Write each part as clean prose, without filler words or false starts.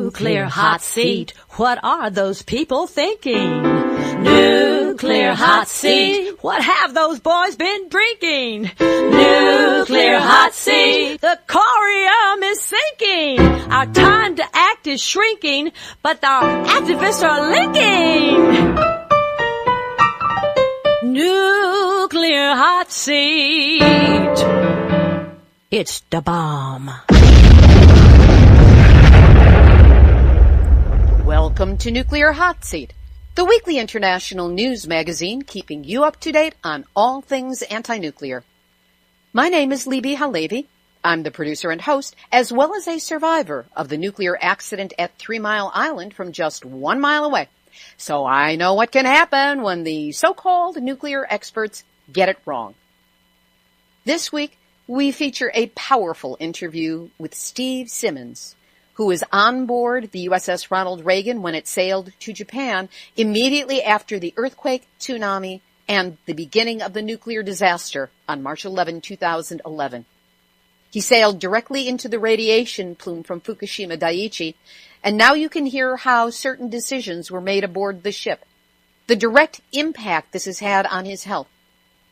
Nuclear hot seat. What are those people thinking? Nuclear hot seat. What have those boys been drinking? Nuclear hot seat. The corium is sinking. Our time to act is shrinking, but our activists are linking. Nuclear hot seat. It's the bomb. Welcome to Nuclear Hot Seat, the weekly international news magazine keeping you up to date on all things anti-nuclear. My name is Libby Halevi. I'm the producer and host, as well as a survivor of the nuclear accident at 3 Mile Island from just 1 mile away. So I know what can happen when the so-called nuclear experts get it wrong. This week, we feature a powerful interview with Steve Simmons, who was on board the USS Ronald Reagan when it sailed to Japan immediately after the earthquake, tsunami, and the beginning of the nuclear disaster on March 11, 2011. He sailed directly into the radiation plume from Fukushima Daiichi, and now you can hear how certain decisions were made aboard the ship, the direct impact this has had on his health,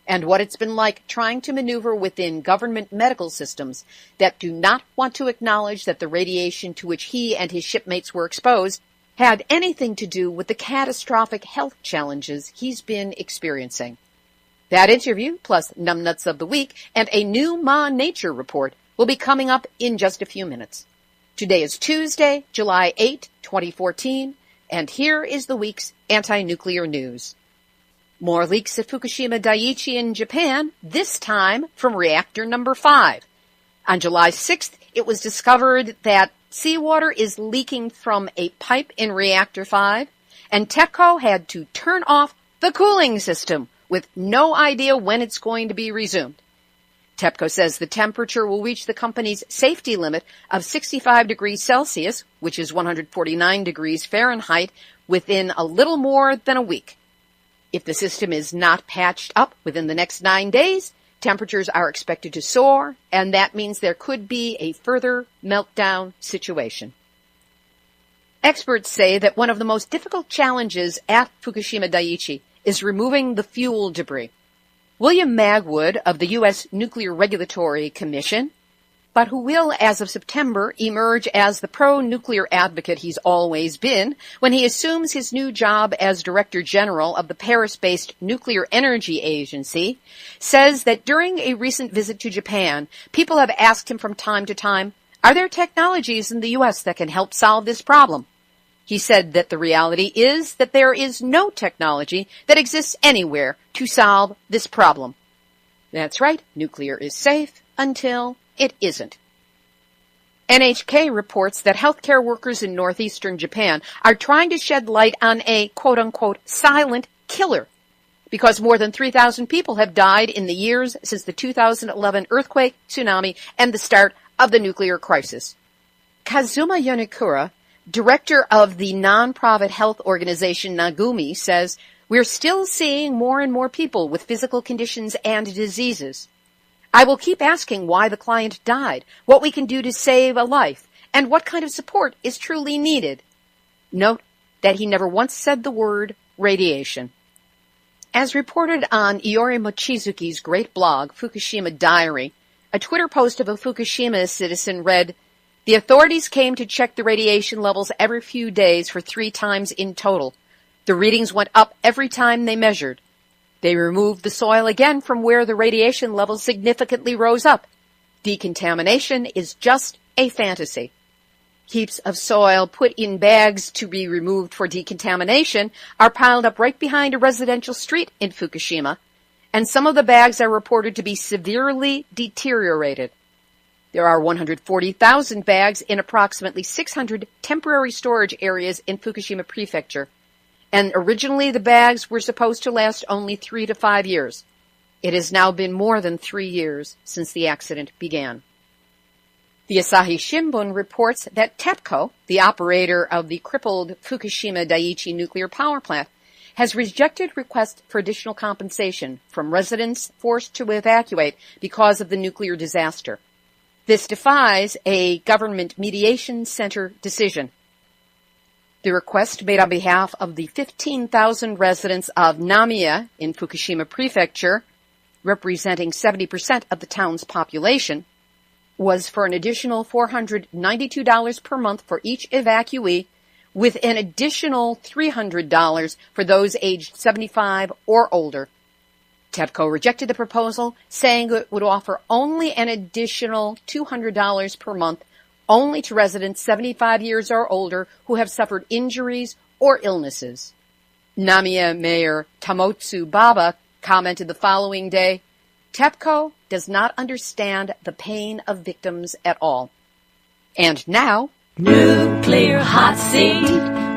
and what it's been like trying to maneuver within government medical systems that do not want to acknowledge that the radiation to which he and his shipmates were exposed had anything to do with the catastrophic health challenges he's been experiencing. That interview, plus Numbnuts of the Week and a new Ma Nature report, will be coming up in just a few minutes. Today is Tuesday, July 8, 2014, and here is the week's anti-nuclear news. More leaks at Fukushima Daiichi in Japan, this time from reactor number 5. On July 6th, it was discovered that seawater is leaking from a pipe in reactor 5, and Tepco had to turn off the cooling system with no idea when it's going to be resumed. Tepco says the temperature will reach the company's safety limit of 65 degrees Celsius, which is 149 degrees Fahrenheit, within a little more than a week. If the system is not patched up within the next 9 days, temperatures are expected to soar, and that means there could be a further meltdown situation. Experts say that one of the most difficult challenges at Fukushima Daiichi is removing the fuel debris. William Magwood of the U.S. Nuclear Regulatory Commission, but who will, as of September, emerge as the pro-nuclear advocate he's always been when he assumes his new job as Director General of the Paris-based Nuclear Energy Agency, says that during a recent visit to Japan, people have asked him from time to time, are there technologies in the U.S. that can help solve this problem? He said that the reality is that there is no technology that exists anywhere to solve this problem. That's right, nuclear is safe until it isn't. NHK reports that healthcare workers in northeastern Japan are trying to shed light on a quote-unquote silent killer because more than 3,000 people have died in the years since the 2011 earthquake, tsunami, and the start of the nuclear crisis. Kazuma Yonekura, director of the non-profit health organization Nagumi, says, we're still seeing more and more people with physical conditions and diseases. I will keep asking why the client died, what we can do to save a life, and what kind of support is truly needed. Note that he never once said the word radiation. As reported on Iori Mochizuki's great blog, Fukushima Diary, a Twitter post of a Fukushima citizen read, the authorities came to check the radiation levels every few days for 3 times in total. The readings went up every time they measured. They removed the soil again from where the radiation levels significantly rose up. Decontamination is just a fantasy. Heaps of soil put in bags to be removed for decontamination are piled up right behind a residential street in Fukushima, and some of the bags are reported to be severely deteriorated. There are 140,000 bags in approximately 600 temporary storage areas in Fukushima Prefecture. And originally the bags were supposed to last only 3 to 5 years. It has now been more than 3 years since the accident began. The Asahi Shimbun reports that Tepco, the operator of the crippled Fukushima Daiichi nuclear power plant, has rejected requests for additional compensation from residents forced to evacuate because of the nuclear disaster. This defies a government mediation center decision. The request made on behalf of the 15,000 residents of Namiya in Fukushima Prefecture, representing 70% of the town's population, was for an additional $492 per month for each evacuee, with an additional $300 for those aged 75 or older. Tepco rejected the proposal, saying it would offer only an additional $200 per month only to residents 75 years or older who have suffered injuries or illnesses. Namiya Mayor Tamotsu Baba commented the following day, "Tepco does not understand the pain of victims at all." And now, Nuclear hot seat,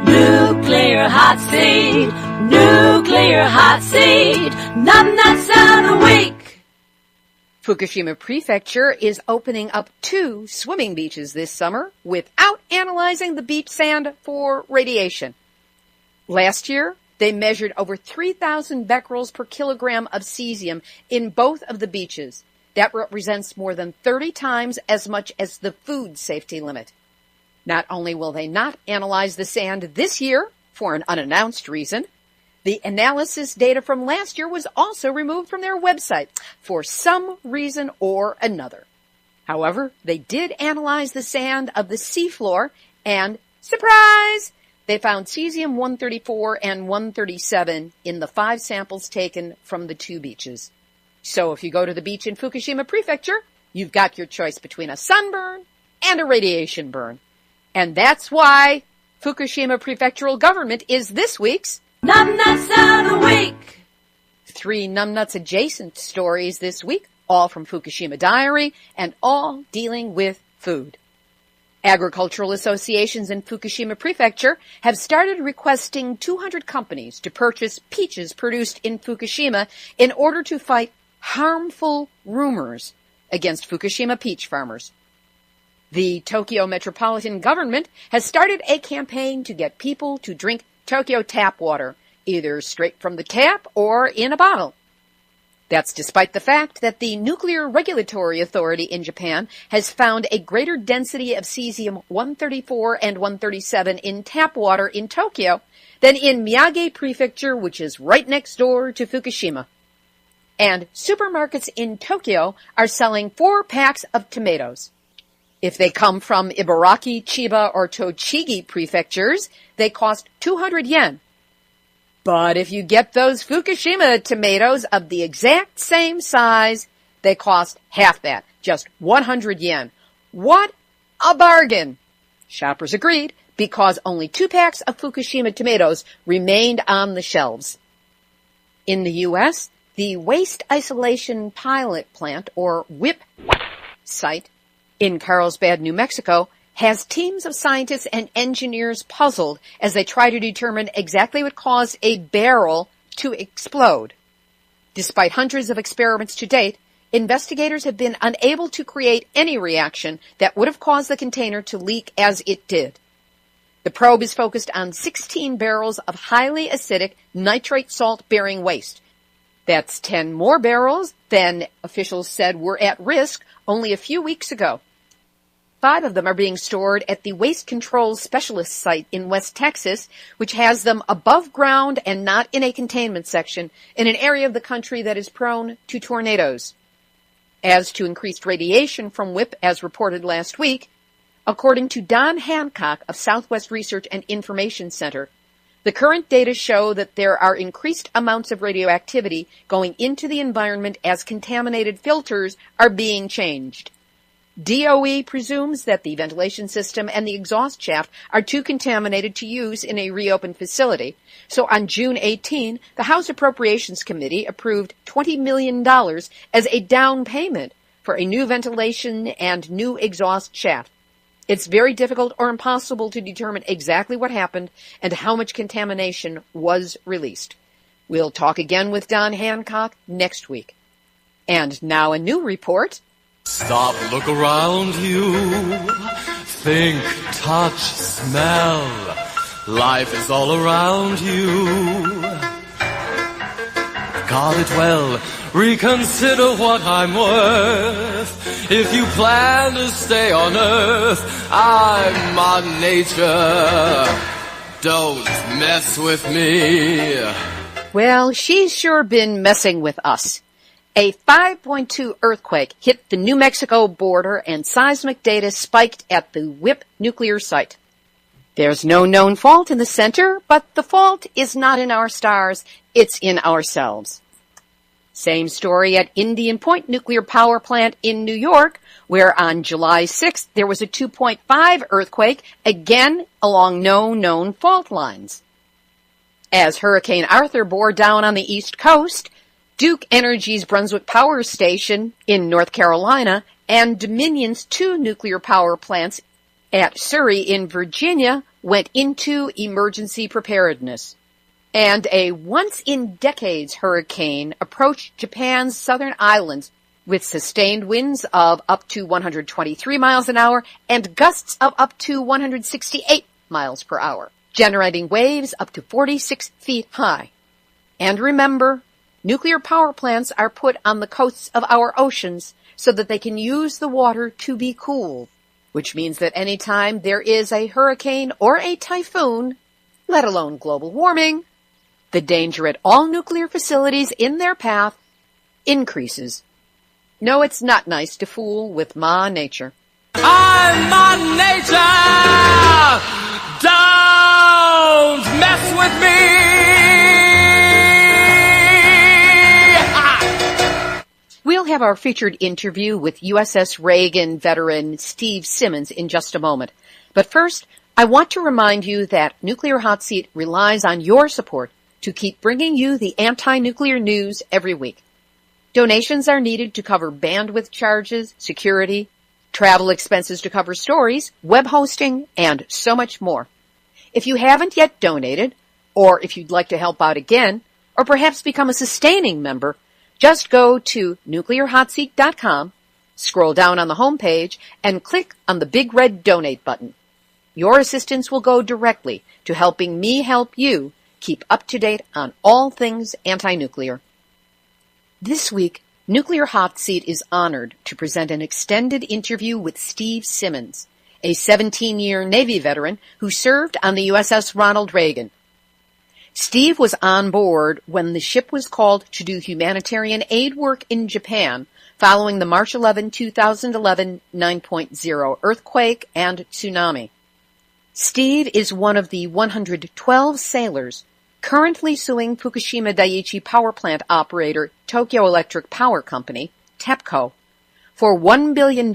nuclear hot seat, nuclear hot seat, numbnuts of the week. Fukushima Prefecture is opening up 2 swimming beaches this summer without analyzing the beach sand for radiation. Last year, they measured over 3,000 becquerels per kilogram of cesium in both of the beaches. That represents more than 30 times as much as the food safety limit. Not only will they not analyze the sand this year for an unannounced reason, the analysis data from last year was also removed from their website for some reason or another. However, they did analyze the sand of the seafloor and, surprise, they found cesium-134 and 137 in the 5 samples taken from the 2 beaches. So if you go to the beach in Fukushima Prefecture, you've got your choice between a sunburn and a radiation burn. And that's why Fukushima Prefectural Government is this week's Numbnuts of the week. 3 numbnuts adjacent stories this week, all from Fukushima Diary and all dealing with food. Agricultural associations in Fukushima Prefecture have started requesting 200 companies to purchase peaches produced in Fukushima in order to fight harmful rumors against Fukushima peach farmers. The Tokyo Metropolitan Government has started a campaign to get people to drink Tokyo tap water, either straight from the tap or in a bottle. That's despite the fact that the Nuclear Regulatory Authority in Japan has found a greater density of cesium-134 and 137 in tap water in Tokyo than in Miyagi Prefecture, which is right next door to Fukushima. And supermarkets in Tokyo are selling 4 packs of tomatoes. If they come from Ibaraki, Chiba, or Tochigi prefectures, they cost 200 yen. But if you get those Fukushima tomatoes of the exact same size, they cost half that, just 100 yen. What a bargain! Shoppers agreed because only 2 packs of Fukushima tomatoes remained on the shelves. In the U.S., the Waste Isolation Pilot Plant, or WIPP site, in Carlsbad, New Mexico, has teams of scientists and engineers puzzled as they try to determine exactly what caused a barrel to explode. Despite hundreds of experiments to date, investigators have been unable to create any reaction that would have caused the container to leak as it did. The probe is focused on 16 barrels of highly acidic nitrate salt-bearing waste. That's 10 more barrels than officials said were at risk only a few weeks ago. 5 of them are being stored at the Waste Control Specialist site in West Texas, which has them above ground and not in a containment section in an area of the country that is prone to tornadoes. As to increased radiation from WIPP, as reported last week, according to Don Hancock of Southwest Research and Information Center, the current data show that there are increased amounts of radioactivity going into the environment as contaminated filters are being changed. DOE presumes that the ventilation system and the exhaust shaft are too contaminated to use in a reopened facility. So on June 18, the House Appropriations Committee approved $20 million as a down payment for a new ventilation and new exhaust shaft. It's very difficult or impossible to determine exactly what happened and how much contamination was released. We'll talk again with Don Hancock next week. And now a new report. Stop, look around you. Think, touch, smell. Life is all around you. Guard it well. Reconsider what I'm worth. If you plan to stay on Earth, I'm on nature. Don't mess with me. Well, she's sure been messing with us. A 5.2 earthquake hit the New Mexico border and seismic data spiked at the WIPP nuclear site. There's no known fault in the center, but the fault is not in our stars, it's in ourselves. Same story at Indian Point Nuclear Power Plant in New York, where on July 6th there was a 2.5 earthquake, again along no known fault lines. As Hurricane Arthur bore down on the East Coast, Duke Energy's Brunswick Power Station in North Carolina and Dominion's 2 nuclear power plants at Surrey in Virginia went into emergency preparedness. And a once-in-decades hurricane approached Japan's southern islands with sustained winds of up to 123 miles an hour and gusts of up to 168 miles per hour, generating waves up to 46 feet high. And remember, nuclear power plants are put on the coasts of our oceans so that they can use the water to be cooled, which means that any time there is a hurricane or a typhoon, let alone global warming, the danger at all nuclear facilities in their path increases. No, it's not nice to fool with Ma Nature. I'm Ma Nature! Don't mess with me! We'll have our featured interview with USS Reagan veteran Steve Simmons in just a moment. But first, I want to remind you that Nuclear Hot Seat relies on your support to keep bringing you the anti-nuclear news every week. Donations are needed to cover bandwidth charges, security, travel expenses to cover stories, web hosting, and so much more. If you haven't yet donated, or if you'd like to help out again, or perhaps become a sustaining member, just go to nuclearhotseat.com, scroll down on the homepage, and click on the big red donate button. Your assistance will go directly to helping me help you keep up to date on all things anti-nuclear. This week, Nuclear Hot Seat is honored to present an extended interview with Steve Simmons, a 17-year Navy veteran who served on the USS Ronald Reagan. Steve was on board when the ship was called to do humanitarian aid work in Japan following the March 11, 2011 9.0 earthquake and tsunami. Steve is one of the 112 sailors currently suing Fukushima Daiichi power plant operator Tokyo Electric Power Company, Tepco, for $1 billion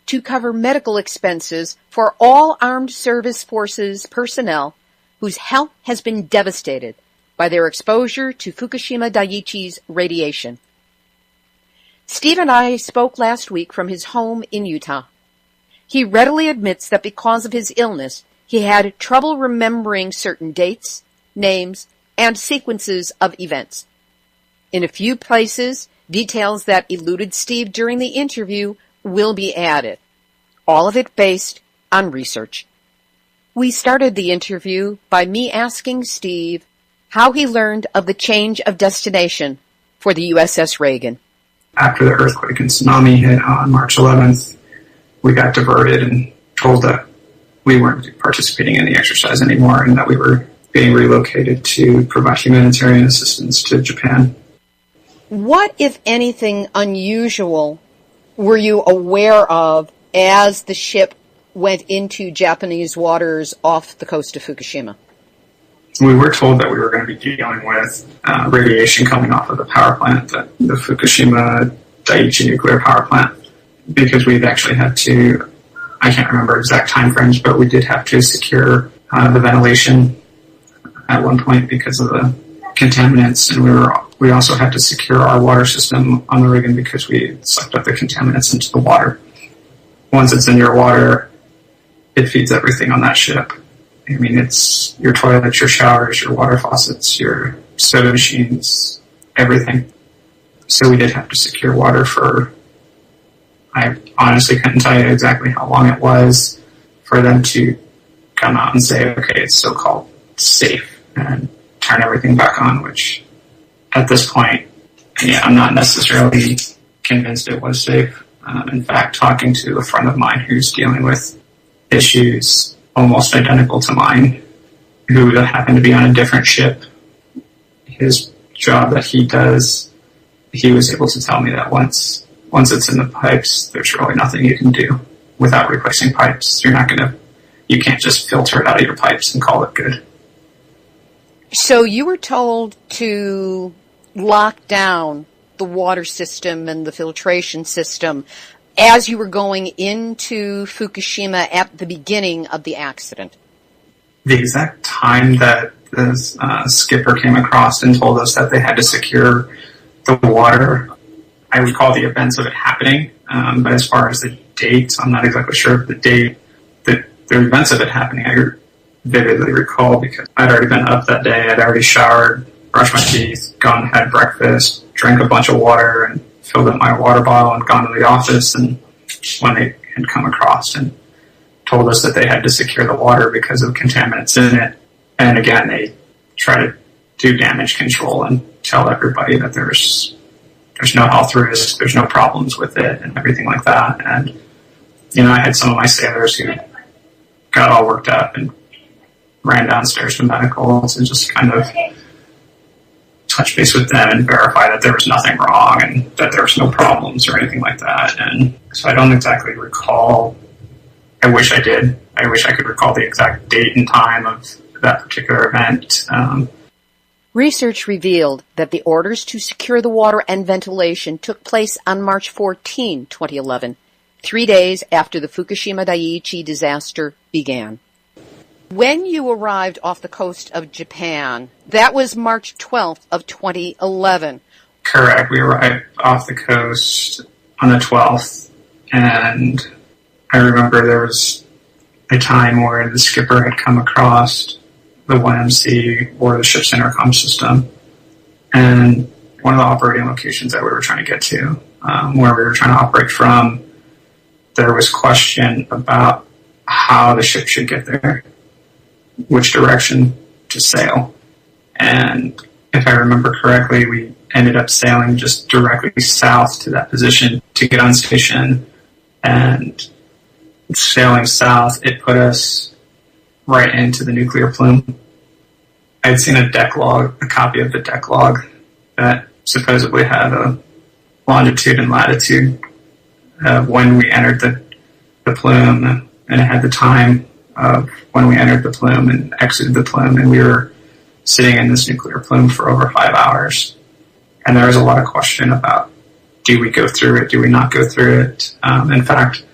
to cover medical expenses for all armed service forces personnel whose health has been devastated by their exposure to Fukushima Daiichi's radiation. Steve and I spoke last week from his home in Utah. He readily admits that because of his illness, he had trouble remembering certain dates, names, and sequences of events. In a few places, details that eluded Steve during the interview will be added, all of it based on research. We started the interview by me asking Steve how he learned of the change of destination for the USS Reagan. After the earthquake and tsunami hit on March 11th, we got diverted and told that we weren't participating in the exercise anymore and that we were being relocated to provide humanitarian assistance to Japan. What, if anything, unusual were you aware of as the ship went into Japanese waters off the coast of Fukushima? We were told that we were going to be dealing with radiation coming off of the power plant, the Fukushima Daiichi nuclear power plant, because we've actually had to, I can't remember exact time frames, but we did have to secure the ventilation at one point because of the contaminants, and we also had to secure our water system on the Reagan because we sucked up the contaminants into the water. Once it's in your water, it feeds everything on that ship. I mean, it's your toilets, your showers, your water faucets, your soda machines, everything. So we did have to secure water for, I honestly couldn't tell you exactly how long it was for them to come out and say, okay, it's so-called safe, and turn everything back on, which at this point, I'm not necessarily convinced it was safe. In fact, talking to a friend of mine who's dealing with issues almost identical to mine, who happened to be on a different ship, his job that he does, he was able to tell me that once it's in the pipes, there's really nothing you can do without replacing pipes. You can't just filter it out of your pipes and call it good. So you were told to lock down the water system and the filtration system as you were going into Fukushima at the beginning of the accident. The exact time that the skipper came across and told us that they had to secure the water, I recall the events of it happening, but as far as the date, I'm not exactly sure of the date. The events of it happening, I vividly recall because I'd already been up that day. I'd already showered, brushed my teeth, gone and had breakfast, drank a bunch of water, and filled up my water bottle and gone to the office. And when they had come across and told us that they had to secure the water because of contaminants in it, and again, they try to do damage control and tell everybody that there's no health risk, there's no problems with it, and everything like that. And, I had some of my sailors who got all worked up and ran downstairs to medical to just kind of touch base with them and verify that there was nothing wrong and that there was no problems or anything like that. And so I don't exactly recall. I wish I did. I wish I could recall the exact date and time of that particular event. Research revealed that the orders to secure the water and ventilation took place on March 14, 2011, 3 days after the Fukushima Daiichi disaster began. When you arrived off the coast of Japan, that was March 12th of 2011. Correct. We arrived off the coast on the 12th, and I remember there was a time where the skipper had come across the 1MC or the ship's intercom system, and one of the operating locations that we were trying to get to, where we were trying to operate from, there was question about how the ship should get there, which direction to sail. And if I remember correctly, we ended up sailing just directly south to that position to get on station. And sailing south, it put us right into the nuclear plume. I'd seen a copy of the deck log that supposedly had a longitude and latitude when we entered the plume, and it had the time of when we entered the plume and exited the plume, and we were sitting in this nuclear plume for over 5 hours. And there was a lot of question about, do we go through it, do we not go through it? In fact,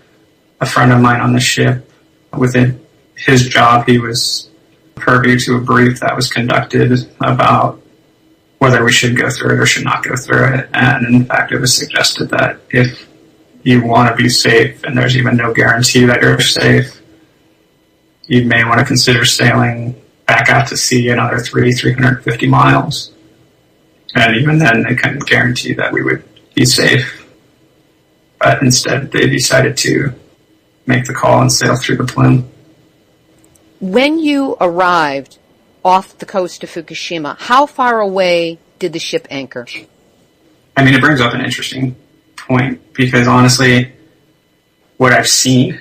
a friend of mine on the ship, within his job, he was privy to a brief that was conducted about whether we should go through it or should not go through it. And in fact, it was suggested that if you want to be safe, and there's even no guarantee that you're safe, you may want to consider sailing back out to sea another 350 miles. And even then, they couldn't guarantee that we would be safe. But instead, they decided to make the call and sail through the plume. When you arrived off the coast of Fukushima, how far away did the ship anchor? I mean, it brings up an interesting point, because honestly, what I've seen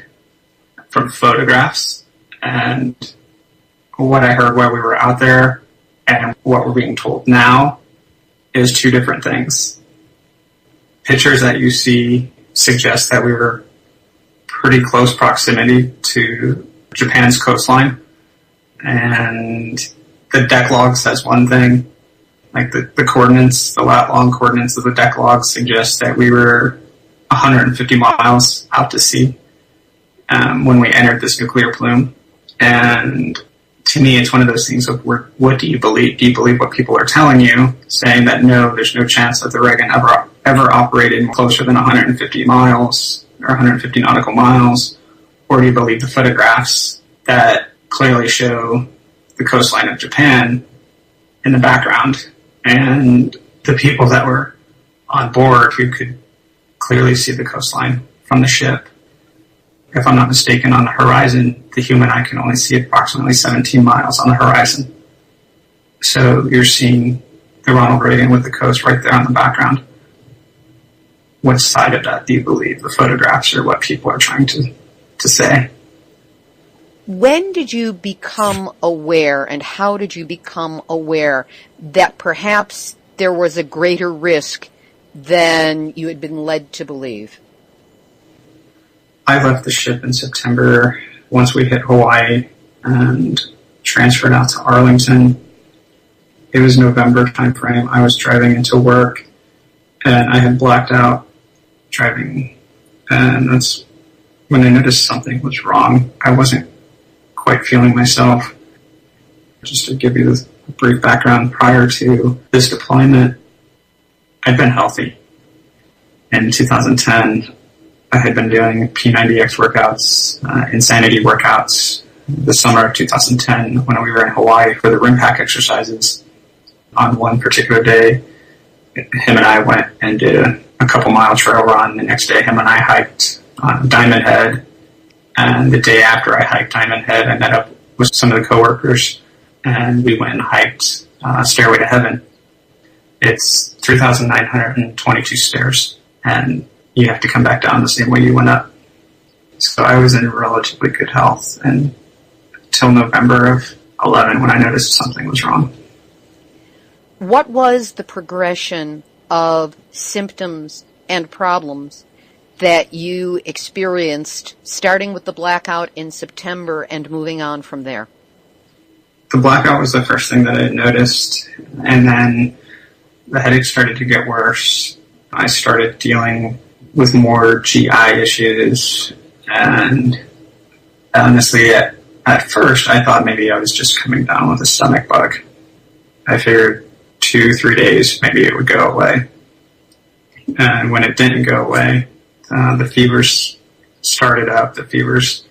from photographs and what I heard while we were out there and what we're being told now is two different things. Pictures that you see suggest that we were pretty close proximity to Japan's coastline, and the deck log says one thing. Like the coordinates, the lat-long coordinates of the deck log suggest that we were 150 miles out to sea when we entered this nuclear plume. And to me, it's one of those things of, what do you believe? Do you believe what people are telling you, saying that no, there's no chance that the Reagan ever operated closer than 150 miles or 150 nautical miles? Or do you believe the photographs that clearly show the coastline of Japan in the background, and the people that were on board who could clearly see the coastline from the ship? If I'm not mistaken, on the horizon, the human eye can only see approximately 17 miles on the horizon. So you're seeing the Ronald Reagan with the coast right there on the background. What side of that do you believe, the photographs or what people are trying to say? When did you become aware, and how did you become aware that perhaps there was a greater risk than you had been led to believe? I left the ship in September once we hit Hawaii and transferred out to Arlington. It was November timeframe. I was driving into work and I had blacked out driving, and that's when I noticed something was wrong. I wasn't quite feeling myself. Just to give you a brief background, prior to this deployment, I'd been healthy. In 2010, I had been doing P90X workouts, insanity workouts. The summer of 2010, when we were in Hawaii for the rim pack exercises, on one particular day, him and I went and did a couple-mile trail run. The next day, him and I hiked Diamond Head. And the day after I hiked Diamond Head, I met up with some of the coworkers, and we went and hiked Stairway to Heaven. It's 3,922 stairs, and you have to come back down the same way you went up. So I was in relatively good health until November of 11 when I noticed something was wrong. What was the progression of symptoms and problems that you experienced, starting with the blackout in September and moving on from there? The blackout was the first thing that I noticed, and then the headache started to get worse. I started dealing with more GI issues, and honestly, at first, I thought maybe I was just coming down with a stomach bug. I figured 2-3 days, maybe it would go away. And when it didn't go away, the fevers started up. The fevers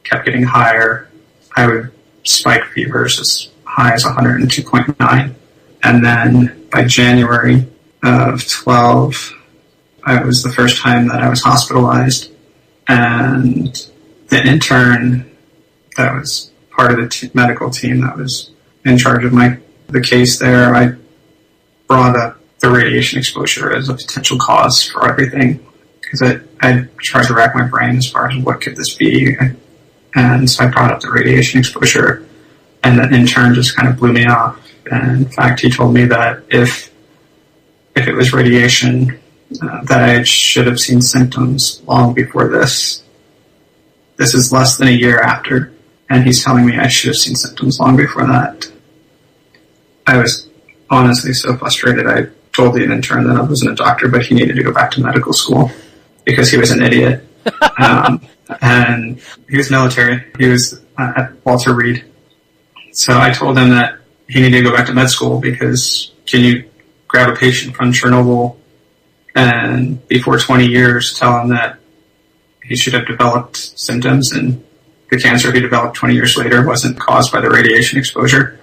kept getting higher. I would spike fevers as high as 102.9. And then by January of 12, it was the first time that I was hospitalized. And the intern that was part of the medical team that was in charge of the case there, I brought up the radiation exposure as a potential cause for everything, because I tried to rack my brain as far as what could this be. And so I brought up the radiation exposure, and the intern just kind of blew me off. And in fact, he told me that if it was radiation, that I should have seen symptoms long before this. This is less than a year after, and he's telling me I should have seen symptoms long before that. I was honestly so frustrated. I told the intern that I wasn't a doctor, but he needed to go back to medical school because he was an idiot. And he was military. He was at Walter Reed. So I told him that he needed to go back to med school because can you grab a patient from Chernobyl and before 20 years tell him that he should have developed symptoms and the cancer he developed 20 years later wasn't caused by the radiation exposure?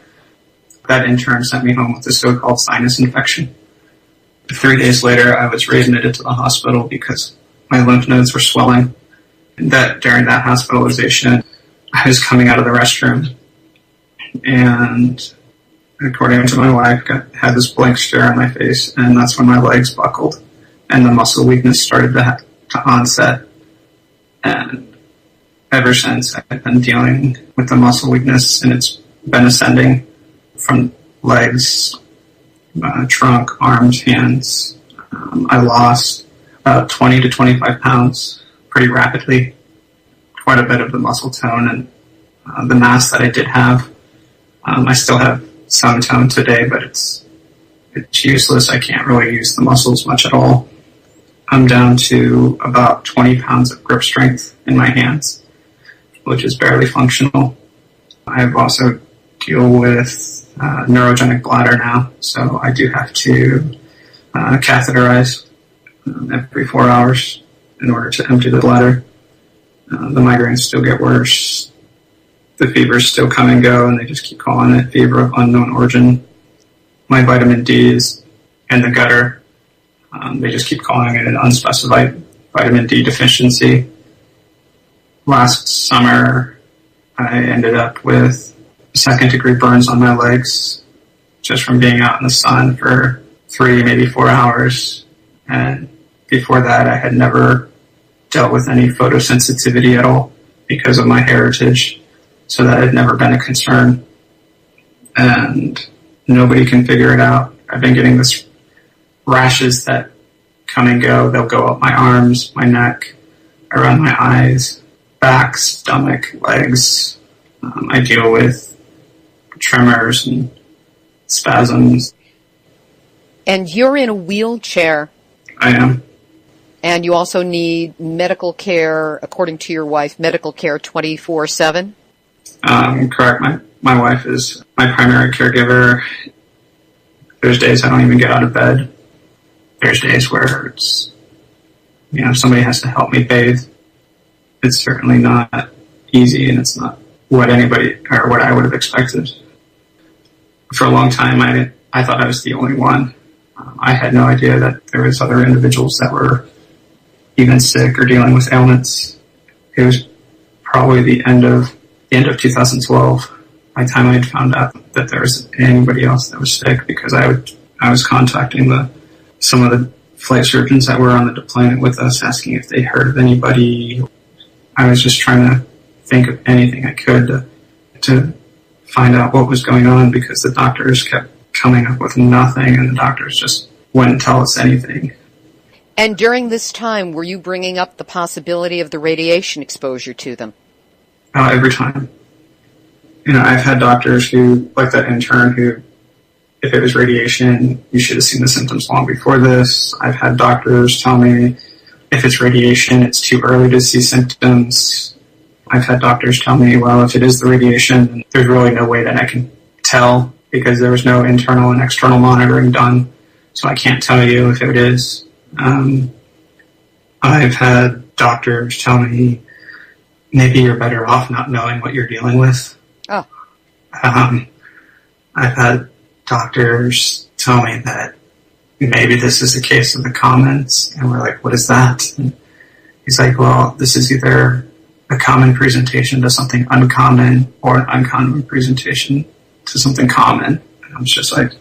That intern sent me home with a so-called sinus infection. 3 days later, I was readmitted to the hospital because my lymph nodes were swelling. And that during that hospitalization, I was coming out of the restroom, and according to my wife, had this blank stare on my face, and that's when my legs buckled, and the muscle weakness started to onset. And ever since, I've been dealing with the muscle weakness, and it's been ascending from legs, trunk, arms, hands. I lost 20 to 25 pounds pretty rapidly, quite a bit of the muscle tone and the mass that I did have. I still have some tone today, but it's useless. I can't really use the muscles much at all. I'm down to about 20 pounds of grip strength in my hands, which is barely functional. I've also deal with neurogenic bladder now, so I do have to catheterize every 4 hours in order to empty the bladder. The migraines still get worse. The fevers still come and go, and they just keep calling it fever of unknown origin. My vitamin D is in the gutter. They just keep calling it an unspecified vitamin D deficiency. Last summer, I ended up with second-degree burns on my legs just from being out in the sun for 3, maybe 4 hours. And before that, I had never dealt with any photosensitivity at all because of my heritage. so that had never been a concern. And nobody can figure it out. I've been getting this rashes that come and go. They'll go up my arms, my neck, around my eyes, back, stomach, legs. I deal with tremors and spasms. And you're in a wheelchair. I am. And you also need medical care, according to your wife, medical care 24/7? Correct. My wife is my primary caregiver. There's days I don't even get out of bed. There's days where it's, somebody has to help me bathe. It's certainly not easy, and it's not what anybody or what I would have expected. For a long time, I thought I was the only one. I had no idea that there was other individuals that were even sick or dealing with ailments. It was probably the end of 2012. By the time I had found out that there was anybody else that was sick, because I was contacting some of the flight surgeons that were on the deployment with us, asking if they heard of anybody. I was just trying to think of anything I could to find out what was going on, because the doctors kept coming up with nothing, and the doctors just wouldn't tell us anything. And during this time, were you bringing up the possibility of the radiation exposure to them? Every time. I've had doctors who, like that intern who, if it was radiation, you should have seen the symptoms long before this. I've had doctors tell me if it's radiation, it's too early to see symptoms. I've had doctors tell me, well, if it is the radiation, there's really no way that I can tell, because there was no internal and external monitoring done. So I can't tell you if it is. I've had doctors tell me, maybe you're better off not knowing what you're dealing with. Oh. I've had doctors tell me that maybe this is a case of the commons, and we're like, what is that? And he's like, well, this is either a common presentation to something uncommon or an uncommon presentation to something common. And I was just like,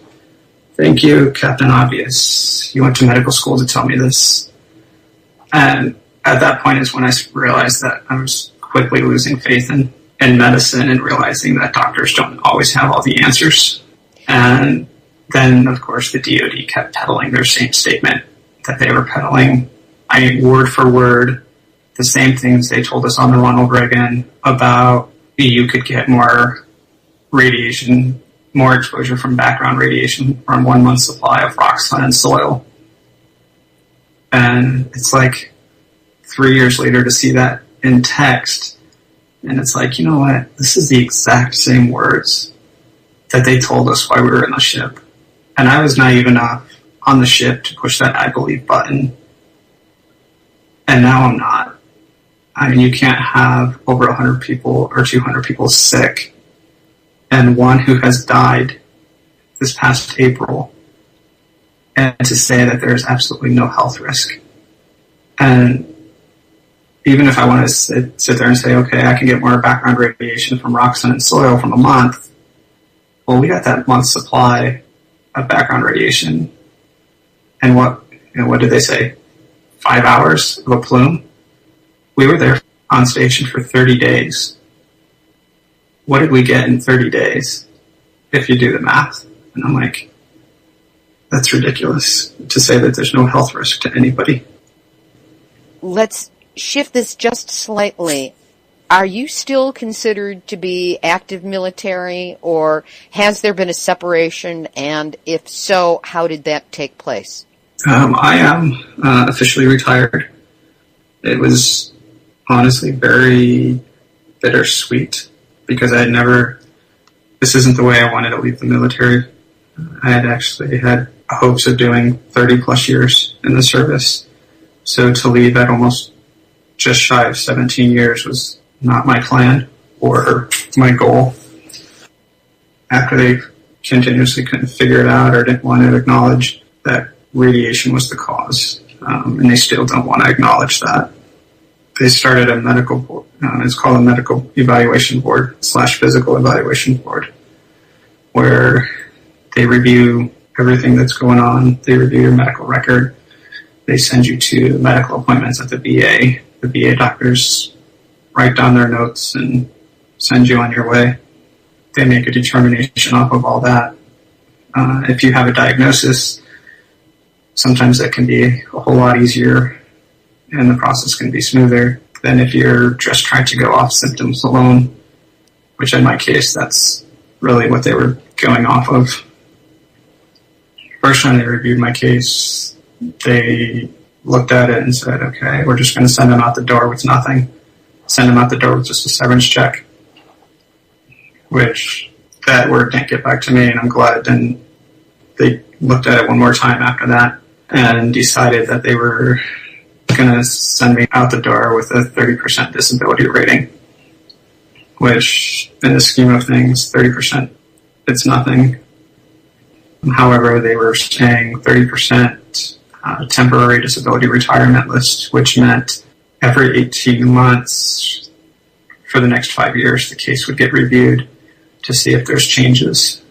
thank you, Captain Obvious. You went to medical school to tell me this. And at that point is when I realized that I was quickly losing faith in medicine and realizing that doctors don't always have all the answers. And then, of course, the DoD kept peddling their same statement that they were peddling, word for word, the same things they told us on the Ronald Reagan about you could get more radiation, more exposure from background radiation from 1 month's supply of rock, sun, and soil. And it's like 3 years later to see that in text, and it's like, you know what? This is the exact same words that they told us while we were in the ship. And I was naive enough on the ship to push that I believe button. And now I'm not. I mean, you can't have over 100 people or 200 people sick and one who has died this past April, and to say that there's absolutely no health risk. And even if I want to sit there and say, okay, I can get more background radiation from rock, sun, and soil from a month, well, we got that month's supply of background radiation. And what did they say? 5 hours of a plume? We were there on station for 30 days. What did we get in 30 days if you do the math? And I'm like, that's ridiculous to say that there's no health risk to anybody. Let's shift this just slightly. Are you still considered to be active military, or has there been a separation? And if so, how did that take place? I am officially retired. It was honestly very bittersweet, because this isn't the way I wanted to leave the military. I had actually had hopes of doing 30 plus years in the service. So to leave at almost just shy of 17 years was not my plan or my goal. After they continuously couldn't figure it out or didn't want to acknowledge that radiation was the cause, and they still don't want to acknowledge that, they started a medical board. It's called a medical evaluation board / physical evaluation board, where they review everything that's going on. They review your medical record. They send you to medical appointments at the VA. The VA doctors write down their notes and send you on your way. They make a determination off of all that. If you have a diagnosis, sometimes that can be a whole lot easier and the process can be smoother than if you're just trying to go off symptoms alone, which in my case, that's really what they were going off of. First time they reviewed my case, they looked at it and said, okay, we're just going to send him out the door with nothing. Send him out the door with just a severance check, which that word didn't get back to me, and I'm glad it didn't. They looked at it one more time after that and decided that they were going to send me out the door with a 30% disability rating, which in the scheme of things, 30%, it's nothing. However, they were saying 30% temporary disability retirement list, which meant every 18 months for the next 5 years, the case would get reviewed to see if there's changes.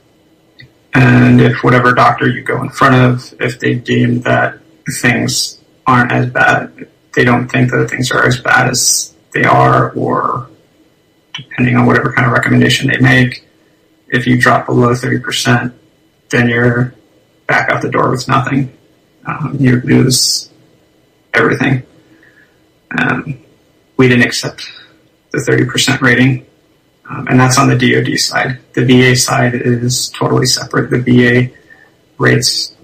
And if whatever doctor you go in front of, if they deem that things aren't as bad, they don't think that things are as bad as they are, or depending on whatever kind of recommendation they make, if you drop below 30%, then you're back out the door with nothing. You lose everything. We didn't accept the 30% rating, and that's on the DoD side. The VA side is totally separate. The VA rates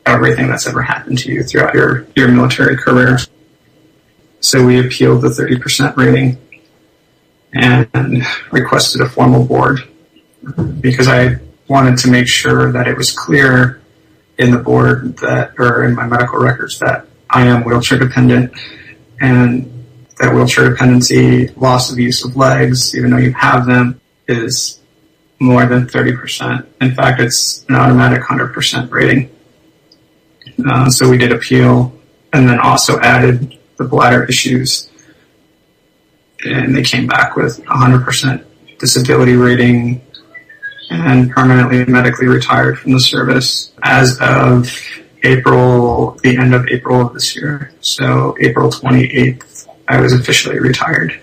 everything that's ever happened to you throughout your military career. So we appealed the 30% rating and requested a formal board because I wanted to make sure that it was clear in the board that, or in my medical records, that I am wheelchair dependent, and that wheelchair dependency, loss of use of legs, even though you have them, is more than 30%. In fact, it's an automatic 100% rating. So we did appeal, and then also added the bladder issues, and they came back with 100% disability rating and permanently medically retired from the service as of the end of April of this year. So April 28th, I was officially retired.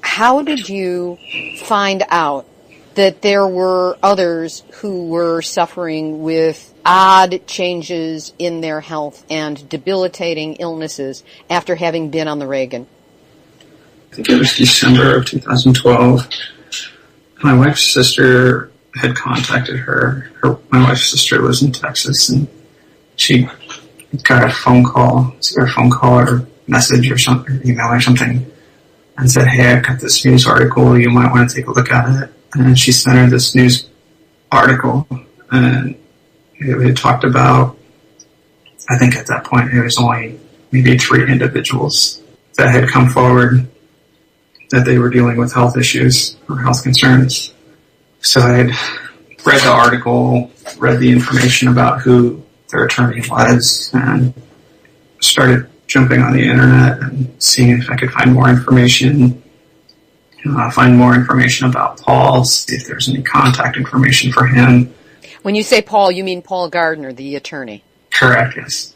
How did you find out that there were others who were suffering with odd changes in their health and debilitating illnesses after having been on the Reagan? I think it was December of 2012. My wife's sister had contacted her. My wife's sister lives in Texas, and she got a phone call, either a phone call or message or something, email or something, and said, hey, I've got this news article, you might want to take a look at it. And she sent her this news article, and it had talked about, I think at that point it was only maybe 3 individuals that had come forward that they were dealing with health issues or health concerns. So I had read the article, read the information about who their attorney was, and started jumping on the internet and seeing if I could find more information, find more information about Paul, see if there's any contact information for him. When you say Paul, you mean Paul Gardner, the attorney? Correct, yes.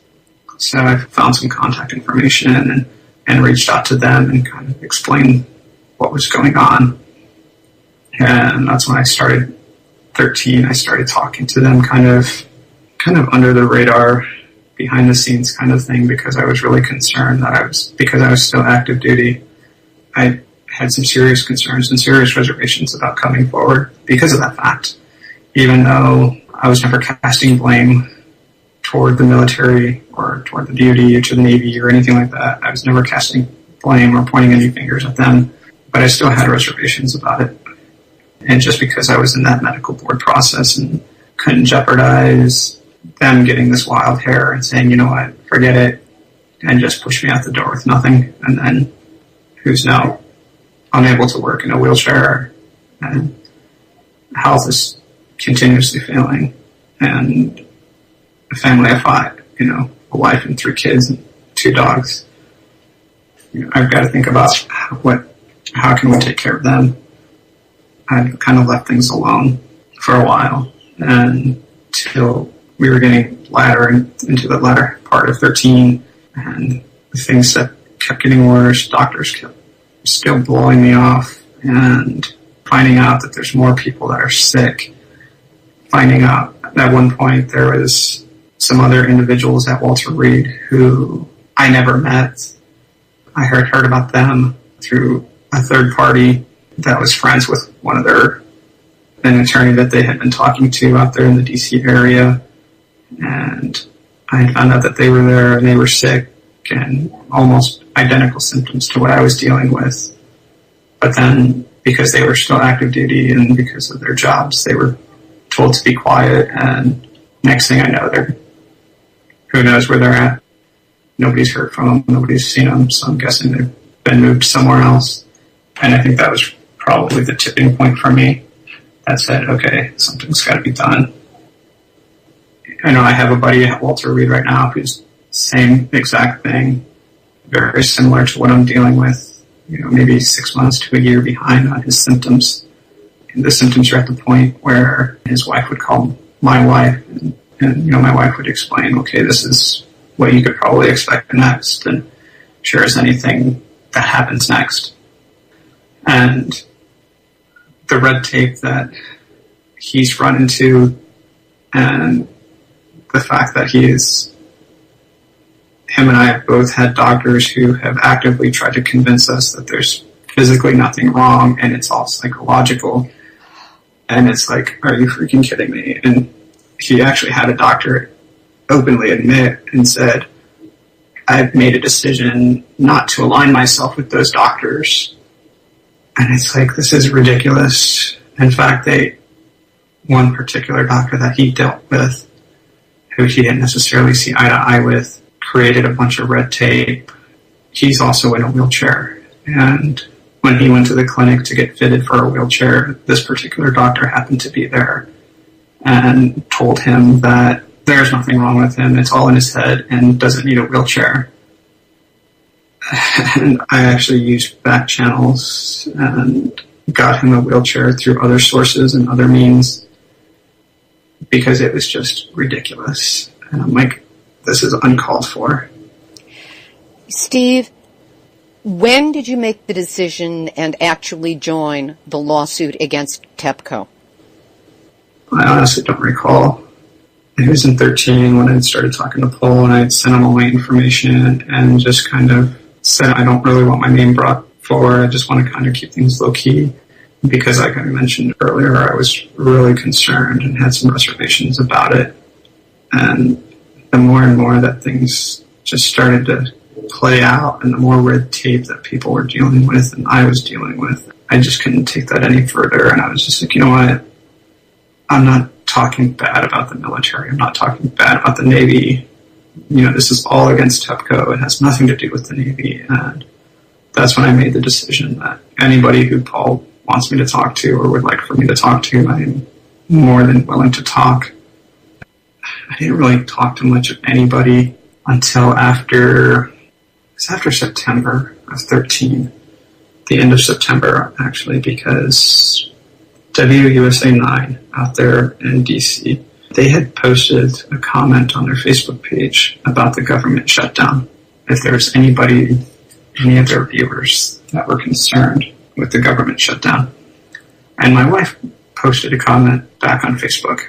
So I found some contact information and reached out to them and kind of explained what was going on. And that's when I started 13. I started talking to them kind of under the radar, behind the scenes kind of thing, because I was really concerned that because I was still active duty, I had some serious concerns and serious reservations about coming forward because of that fact. Even though I was never casting blame toward the military or toward the DoD or to the Navy or anything like that, I was never casting blame or pointing any fingers at them, but I still had reservations about it. And just because I was in that medical board process and couldn't jeopardize them getting this wild hair and saying, you know what, forget it, and just push me out the door with nothing, and then who's now unable to work in a wheelchair, and health is continuously failing, and a family of 5, a wife and 3 kids and 2 dogs. I've got to think about how can we take care of them. I kind of left things alone for a while until we were getting into the latter part of 13, and things that kept getting worse. Doctors kept still blowing me off and finding out that there's more people that are sick. Finding out at one point there was some other individuals at Walter Reed who I never met. I heard about them through a third party that was friends with an attorney that they had been talking to out there in the DC area. And I found out that they were there and they were sick and almost identical symptoms to what I was dealing with. But then, because they were still active duty and because of their jobs, they were told to be quiet, and next thing I know, who knows where they're at. Nobody's heard from them, nobody's seen them, so I'm guessing they've been moved somewhere else. And I think that was probably the tipping point for me that said, okay, something's got to be done. I know I have a buddy at Walter Reed right now who's same exact thing, very similar to what I'm dealing with, maybe 6 months to a year behind on his symptoms. And the symptoms are at the point where his wife would call my wife, and my wife would explain, okay, this is what you could probably expect next, and sure as anything, that happens next. And the red tape that he's run into, and the fact that him and I have both had doctors who have actively tried to convince us that there's physically nothing wrong and it's all psychological. And it's like, are you freaking kidding me? And he actually had a doctor openly admit and said, I've made a decision not to align myself with those doctors. And it's like, this is ridiculous. In fact, one particular doctor that he dealt with, who he didn't necessarily see eye to eye with, created a bunch of red tape. He's also in a wheelchair. And when he went to the clinic to get fitted for a wheelchair, this particular doctor happened to be there and told him that there's nothing wrong with him, it's all in his head, and doesn't need a wheelchair. And I actually used back channels and got him a wheelchair through other sources and other means because it was just ridiculous. And I'm like, this is uncalled for. Steve, when did you make the decision and actually join the lawsuit against Tepco? I honestly don't recall. It was in 2013 when I started talking to Paul, and I had sent him all my information and just kind of said, I don't really want my name brought forward. I just want to kind of keep things low key. Because like I mentioned earlier, I was really concerned and had some reservations about it. And the more and more that things just started to play out, and the more red tape that people were dealing with and I was dealing with, I just couldn't take that any further. And I was just like, you know what? I'm not talking bad about the military. I'm not talking bad about the Navy. This is all against Tepco. It has nothing to do with the Navy. And that's when I made the decision that anybody who Paul wants me to talk to or would like for me to talk to, I'm more than willing to talk. I didn't really talk to much of anybody until after September of 2013, the end of September, actually, because WUSA 9 out there in DC, they had posted a comment on their Facebook page about the government shutdown. If there's any of their viewers that were concerned with the government shutdown. And my wife posted a comment back on Facebook.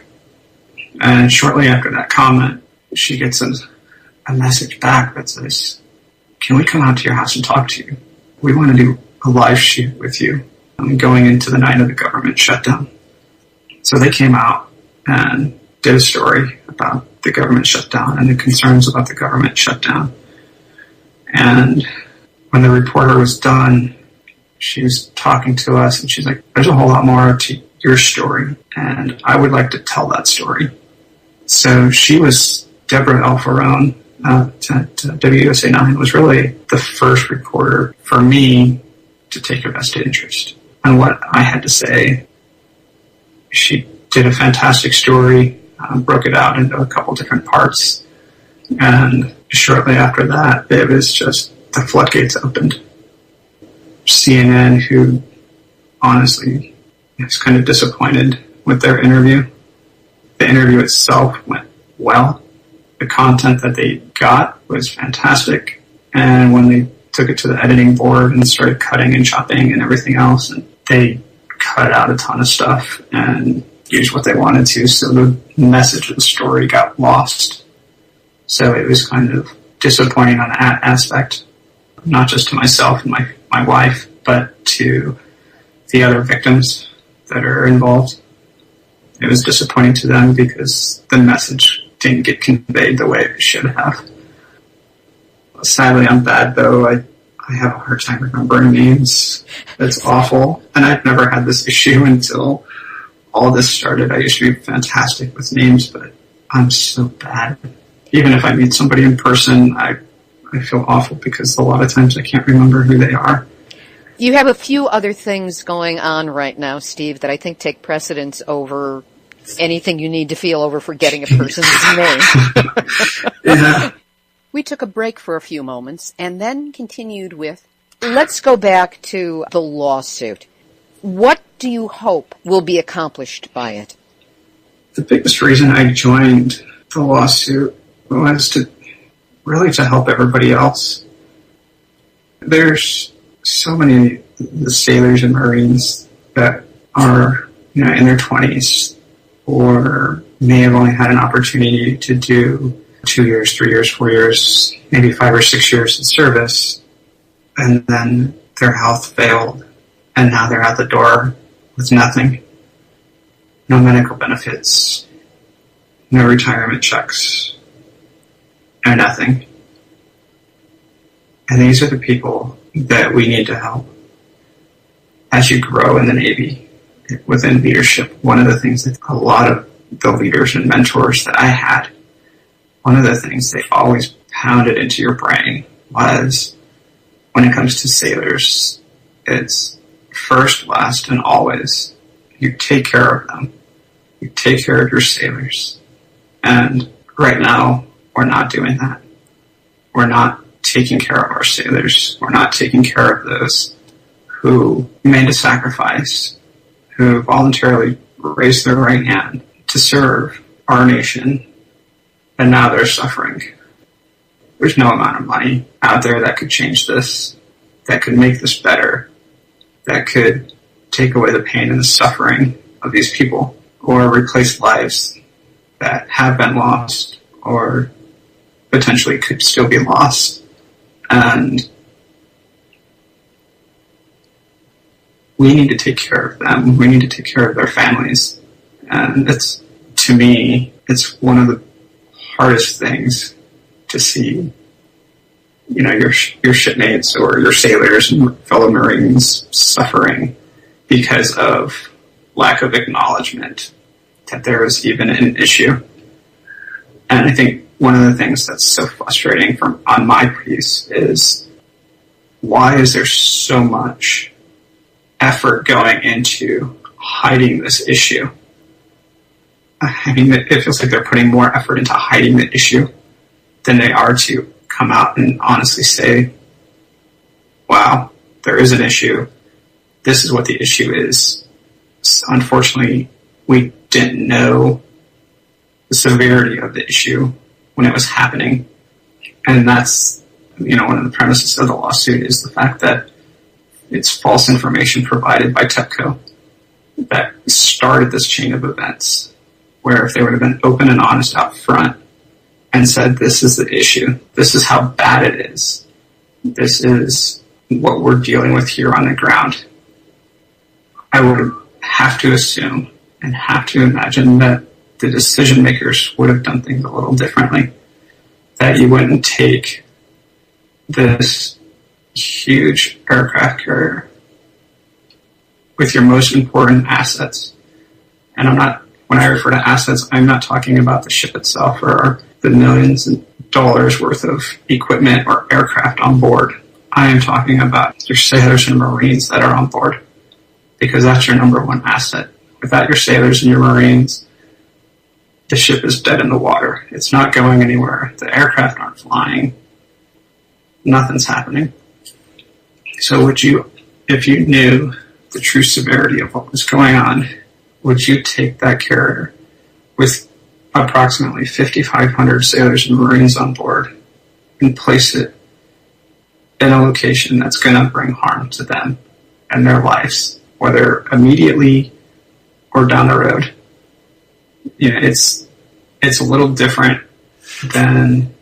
And shortly after that comment, she gets a message back that says, can we come out to your house and talk to you? We want to do a live shoot with you going into the night of the government shutdown. So they came out and did a story about the government shutdown and the concerns about the government shutdown. And when the reporter was done, she was talking to us and she's like, there's a whole lot more to your story, and I would like to tell that story. So Deborah Alfarone to WUSA 9 was really the first reporter for me to take a vested interest in what I had to say. She did a fantastic story, broke it out into a couple different parts, and shortly after that, it was just the floodgates opened. CNN, who honestly is kind of disappointed with their interview. The interview itself went well. The content that they got was fantastic. And when they took it to the editing board and started cutting and chopping and everything else, and they cut out a ton of stuff and used what they wanted to, so the message of the story got lost. So it was kind of disappointing on that aspect, not just to myself and my wife, but to the other victims that are involved. It was disappointing to them because the message didn't get conveyed the way it should have. Sadly, I'm bad, though. I have a hard time remembering names. It's awful. And I've never had this issue until all this started. I used to be fantastic with names, but I'm so bad. Even if I meet somebody in person, I feel awful because a lot of times I can't remember who they are. You have a few other things going on right now, Steve, that I think take precedence over anything you need to feel over forgetting a person's name. Yeah. We took a break for a few moments and then continued with, let's go back to the lawsuit. What do you hope will be accomplished by it? The biggest reason I joined the lawsuit was to help everybody else. There's so many the sailors and Marines that are, in their 20s or may have only had an opportunity to do 2 years, 3 years, 4 years, maybe 5 or 6 years in service, and then their health failed, and now they're out the door with nothing. No medical benefits, no retirement checks, no nothing. And these are the people that we need to help. As you grow in the Navy, within leadership, one of the things that a lot of the leaders and mentors that I had, one of the things they always pounded into your brain was, when it comes to sailors, it's first, last, and always. You take care of them. You take care of your sailors. And right now, we're not doing that. We're not taking care of our sailors. We're not taking care of those who made a sacrifice, who voluntarily raised their right hand to serve our nation, and now they're suffering. There's no amount of money out there that could change this, that could make this better, that could take away the pain and the suffering of these people, or replace lives that have been lost or potentially could still be lost. And we need to take care of them. We need to take care of their families. And to me, it's one of the hardest things to see, your shipmates or your sailors and fellow Marines suffering because of lack of acknowledgement that there is even an issue. And I think one of the things that's so frustrating on my piece is, why is there so much effort going into hiding this issue? I mean, it feels like they're putting more effort into hiding the issue than they are to come out and honestly say, wow, there is an issue. This is what the issue is. Unfortunately, we didn't know the severity of the issue when it was happening. And that's, one of the premises of the lawsuit is the fact that it's false information provided by Tepco that started this chain of events, where if they would have been open and honest out front and said, this is the issue, this is how bad it is, this is what we're dealing with here on the ground, I would have to assume and have to imagine that the decision makers would have done things a little differently. That you wouldn't take this huge aircraft carrier with your most important assets. And when I refer to assets, I'm not talking about the ship itself or the millions of dollars worth of equipment or aircraft on board. I am talking about your sailors and Marines that are on board, because that's your number one asset. Without your sailors and your Marines, the ship is dead in the water. It's not going anywhere. The aircraft aren't flying. Nothing's happening. So if you knew the true severity of what was going on, would you take that carrier with approximately 5,500 sailors and Marines on board and place it in a location that's going to bring harm to them and their lives, whether immediately or down the road. It's a little different than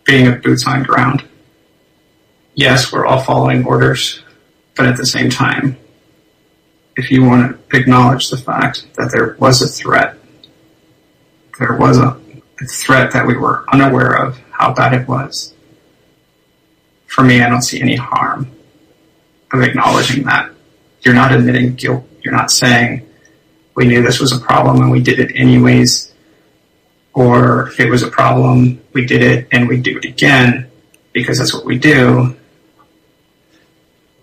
being a boots on ground. Yes, we're all following orders, but at the same time, if you want to acknowledge the fact that there was a threat that we were unaware of how bad it was, for me, I don't see any harm of acknowledging that. You're not admitting guilt. You're not saying, we knew this was a problem and we did it anyways, or it was a problem, we did it and we do it again because that's what we do.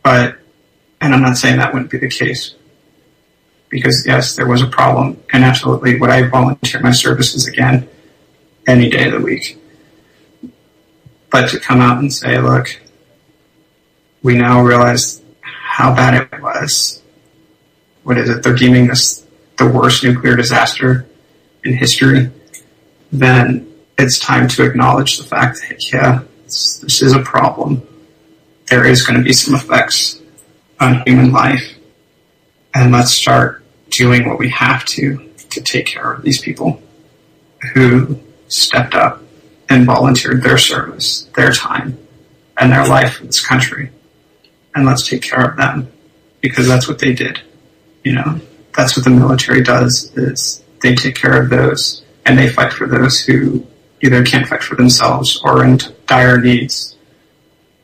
And I'm not saying that wouldn't be the case, because yes, there was a problem, and absolutely would I volunteer my services again any day of the week. But to come out and say, look, we now realize how bad it was. What is it? They're deeming this the worst nuclear disaster in history. Then it's time to acknowledge the fact that, yeah, this is a problem. There is going to be some effects on human life. And let's start doing what we have to take care of these people who stepped up and volunteered their service, their time, and their life for this country. And let's take care of them, because that's what they did. That's what the military does, is they take care of those, and they fight for those who either can't fight for themselves or are in dire needs.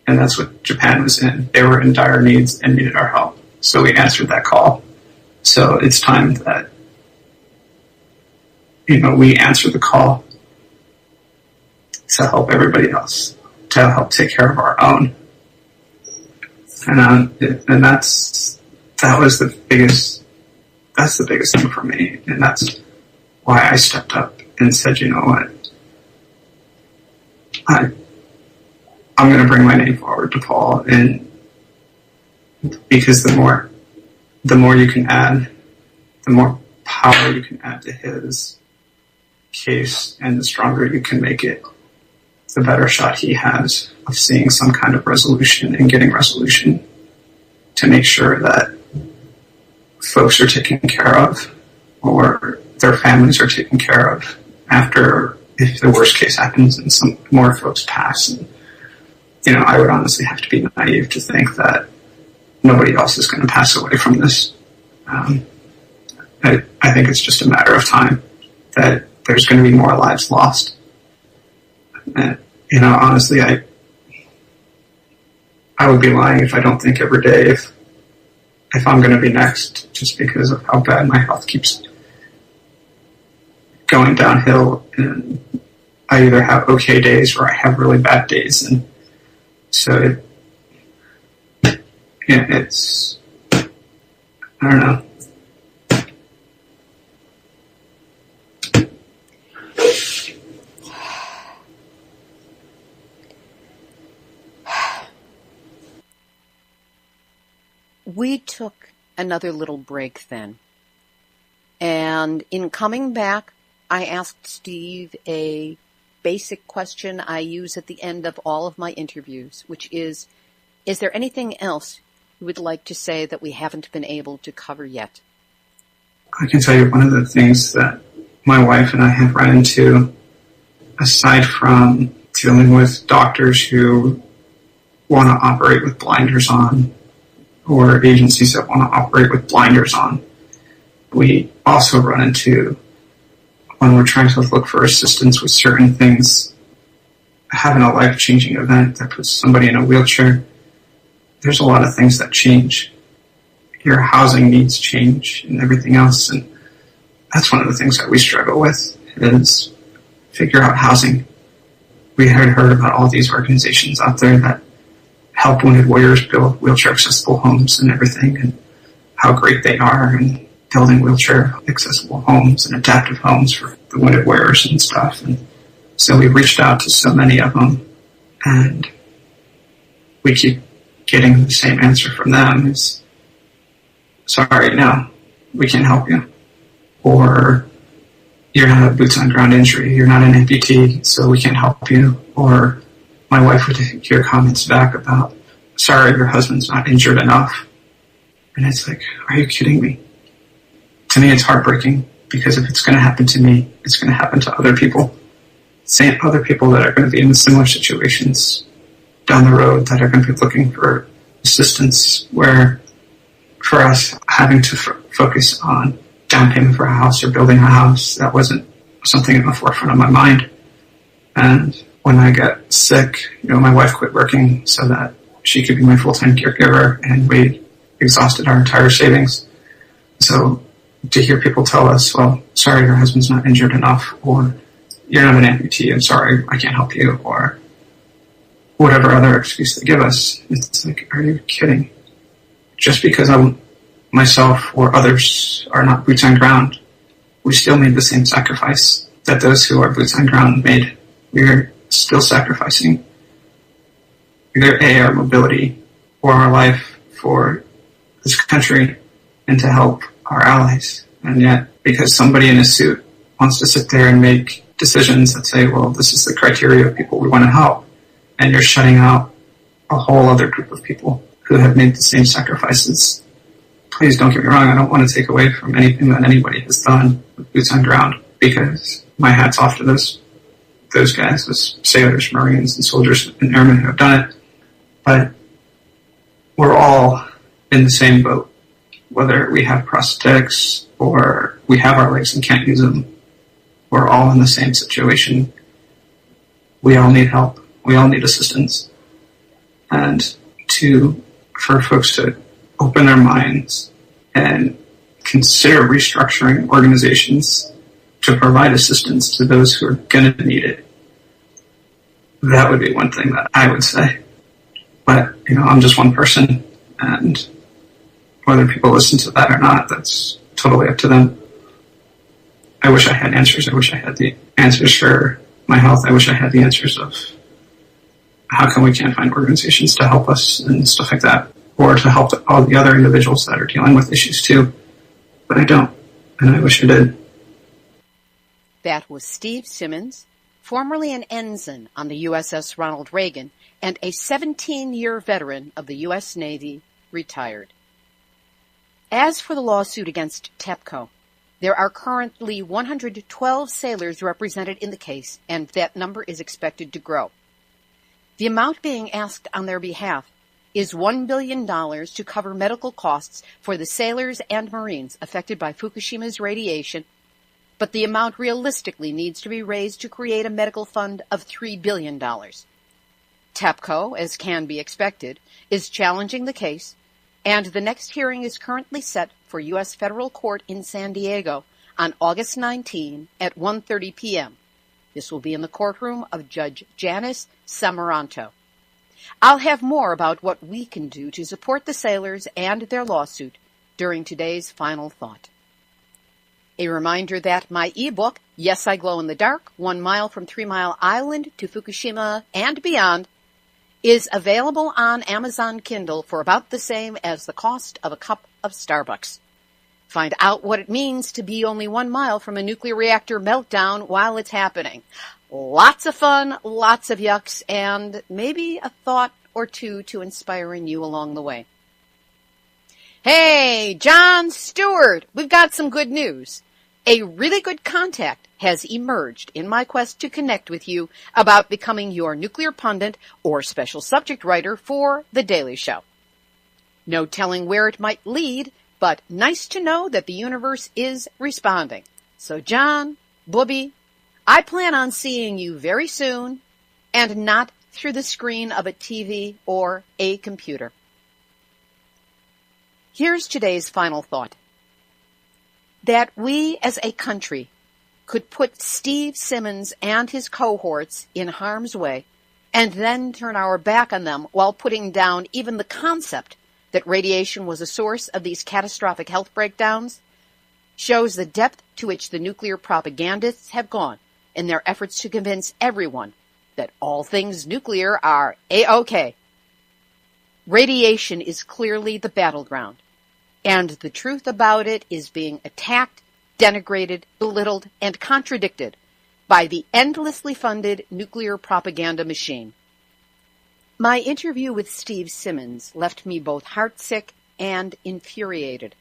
And that's what Japan was in. They were in dire needs and needed our help. So we answered that call. So it's time that, we answer the call to help everybody else, to help take care of our own. And that was the biggest thing for me. And that's why I stepped up and said, you know what, I'm going to bring my name forward to Paul, and because the more you can add, the more power you can add to his case, and the stronger you can make it, the better shot he has of seeing some kind of resolution and getting resolution to make sure that folks are taken care of, or their families are taken care of after, if the worst case happens and some more folks pass. And, I would honestly have to be naive to think that nobody else is going to pass away from this. I think it's just a matter of time that there's going to be more lives lost. And, honestly, I would be lying if I don't think every day if I'm going to be next, just because of how bad my health keeps going downhill, and I either have okay days or I have really bad days. And so it's, I don't know. We took another little break then. And in coming back, I asked Steve a basic question I use at the end of all of my interviews, which is there anything else you would like to say that we haven't been able to cover yet? I can tell you one of the things that my wife and I have run into, aside from dealing with doctors who want to operate with blinders on, or agencies that want to operate with blinders on, we also run into, when we're trying to look for assistance with certain things, having a life-changing event that puts somebody in a wheelchair, there's a lot of things that change. Your housing needs change and everything else, and that's one of the things that we struggle with, is figure out housing. We had heard about all these organizations out there that help wounded warriors build wheelchair-accessible homes and everything, and how great they are, and building wheelchair-accessible homes and adaptive homes for the wounded warriors and stuff. And so we reached out to so many of them, and we keep getting the same answer from them, is, sorry, no, we can't help you. Or, you're not a boots-on-ground injury, you're not an amputee, so we can't help you. Or, my wife would hear comments back about, sorry, your husband's not injured enough. And it's like, are you kidding me? To me, it's heartbreaking, because if it's going to happen to me, it's going to happen to other people. Same other people that are going to be in similar situations down the road, that are going to be looking for assistance, where for us having to focus on down payment for a house or building a house, that wasn't something in the forefront of my mind. And when I got sick, my wife quit working so that she could be my full-time caregiver, and we exhausted our entire savings. So to hear people tell us, well, sorry, your husband's not injured enough, or you're not an amputee, I'm sorry, I can't help you, or whatever other excuse they give us, it's like, are you kidding? Just because myself or others are not boots on ground, we still made the same sacrifice that those who are boots on ground made. We're still sacrificing either our mobility or our life for this country and to help our allies. And yet, because somebody in a suit wants to sit there and make decisions that say, well, this is the criteria of people we want to help, and you're shutting out a whole other group of people who have made the same sacrifices. Please don't get me wrong, I don't want to take away from anything that anybody has done with boots on ground, because my hat's off to those guys, those sailors, Marines, and soldiers and airmen who have done it. But we're all in the same boat, whether we have prosthetics or we have our legs and can't use them. We're all in the same situation. We all need help. We all need assistance. And for folks to open their minds and consider restructuring organizations to provide assistance to those who are going to need it, that would be one thing that I would say. But, I'm just one person, and whether people listen to that or not, that's totally up to them. I wish I had answers. I wish I had the answers for my health. I wish I had the answers of how come we can't find organizations to help us and stuff like that, or to help all the other individuals that are dealing with issues too. But I don't, and I wish I did. That was Steve Simmons, formerly an ensign on the USS Ronald Reagan and a 17-year veteran of the U.S. Navy, retired. As for the lawsuit against Tepco, there are currently 112 sailors represented in the case, and that number is expected to grow. The amount being asked on their behalf is $1 billion to cover medical costs for the sailors and Marines affected by Fukushima's radiation, but the amount realistically needs to be raised to create a medical fund of $3 billion. Tepco, as can be expected, is challenging the case, and the next hearing is currently set for U.S. Federal Court in San Diego on August 19 at 1:30 p.m. This will be in the courtroom of Judge Janice Samaranto. I'll have more about what we can do to support the sailors and their lawsuit during today's final thought. A reminder that my ebook, Yes, I Glow in the Dark, 1 Mile from 3 Mile Island to Fukushima and Beyond, is available on Amazon Kindle for about the same as the cost of a cup of Starbucks. Find out what it means to be only 1 mile from a nuclear reactor meltdown while it's happening. Lots of fun, lots of yucks, and maybe a thought or two to inspire in you along the way. Hey, John Stewart, we've got some good news. A really good contact has emerged in my quest to connect with you about becoming your nuclear pundit or special subject writer for The Daily Show. No telling where it might lead, but nice to know that the universe is responding. So John, Booby, I plan on seeing you very soon, and not through the screen of a TV or a computer. Here's today's final thought. That we as a country could put Steve Simmons and his cohorts in harm's way and then turn our back on them while putting down even the concept that radiation was a source of these catastrophic health breakdowns shows the depth to which the nuclear propagandists have gone in their efforts to convince everyone that all things nuclear are A-OK. Radiation is clearly the battleground, and the truth about it is being attacked, denigrated, belittled, and contradicted by the endlessly funded nuclear propaganda machine. My interview with Steve Simmons left me both heartsick and infuriated.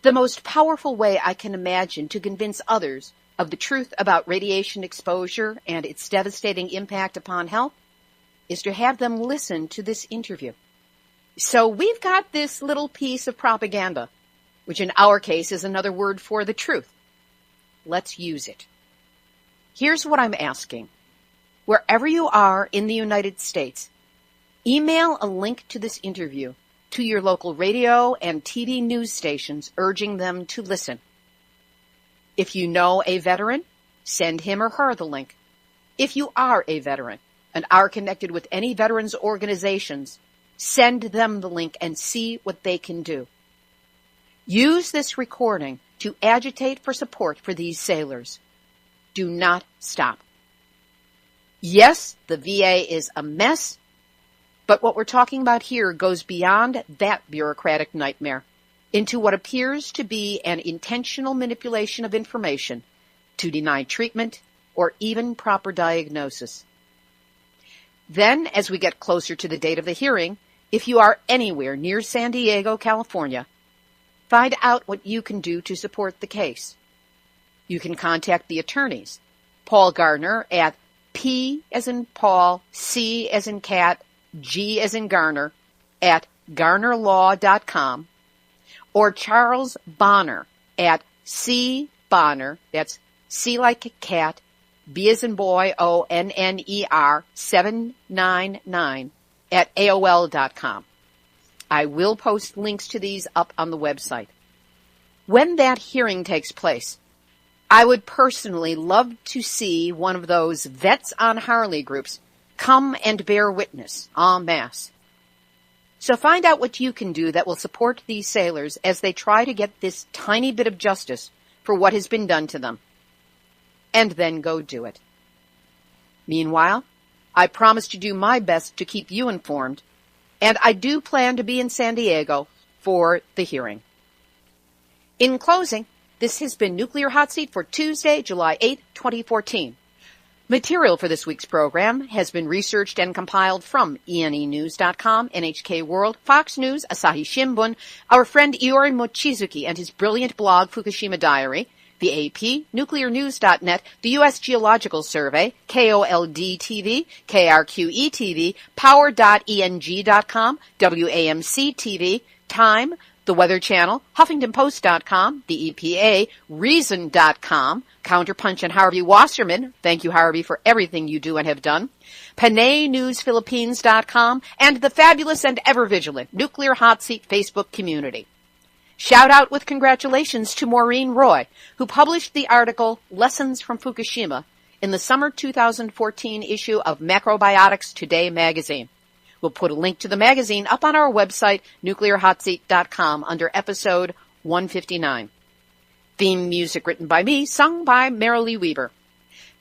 The most powerful way I can imagine to convince others of the truth about radiation exposure and its devastating impact upon health is to have them listen to this interview. So we've got this little piece of propaganda, which in our case is another word for the truth. Let's use it. Here's what I'm asking. Wherever you are in the United States, email a link to this interview to your local radio and TV news stations, urging them to listen. If you know a veteran, send him or her the link. If you are a veteran and are connected with any veterans organizations, send them the link and see what they can do. Use this recording to agitate for support for these sailors. Do not stop. Yes, the VA is a mess, but what we're talking about here goes beyond that bureaucratic nightmare into what appears to be an intentional manipulation of information to deny treatment or even proper diagnosis. Then, as we get closer to the date of the hearing, if you are anywhere near San Diego, California, find out what you can do to support the case. You can contact the attorneys, Paul Gardner at P as in Paul, C as in cat, G as in Garner at garnerlaw.com, or Charles Bonner at C Bonner, that's C like a cat, B as in boy, ONNER 799 at AOL.com. I will post links to these up on the website. When that hearing takes place, I would personally love to see one of those Vets on Harley groups come and bear witness en masse. So find out what you can do that will support these sailors as they try to get this tiny bit of justice for what has been done to them. And then go do it. Meanwhile, I promise to do my best to keep you informed, and I do plan to be in San Diego for the hearing. In closing, this has been Nuclear Hot Seat for Tuesday, July 8, 2014. Material for this week's program has been researched and compiled from ENEnews.com, NHK World, Fox News, Asahi Shimbun, our friend Iori Mochizuki and his brilliant blog Fukushima Diary, the AP, nuclearnews.net, the U.S. Geological Survey, KOLD-TV, KRQE-TV, power.eng.com, WAMC-TV, Time, the Weather Channel, HuffingtonPost.com, the EPA, Reason.com, Counterpunch and Harvey Wasserman, thank you Harvey for everything you do and have done, PanayNewsPhilippines.com, and the fabulous and ever-vigilant Nuclear Hot Seat Facebook community. Shout out with congratulations to Maureen Roy, who published the article Lessons from Fukushima in the summer 2014 issue of Macrobiotics Today magazine. We'll put a link to the magazine up on our website, nuclearhotseat.com, under episode 159. Theme music written by me, sung by Marilee Weaver.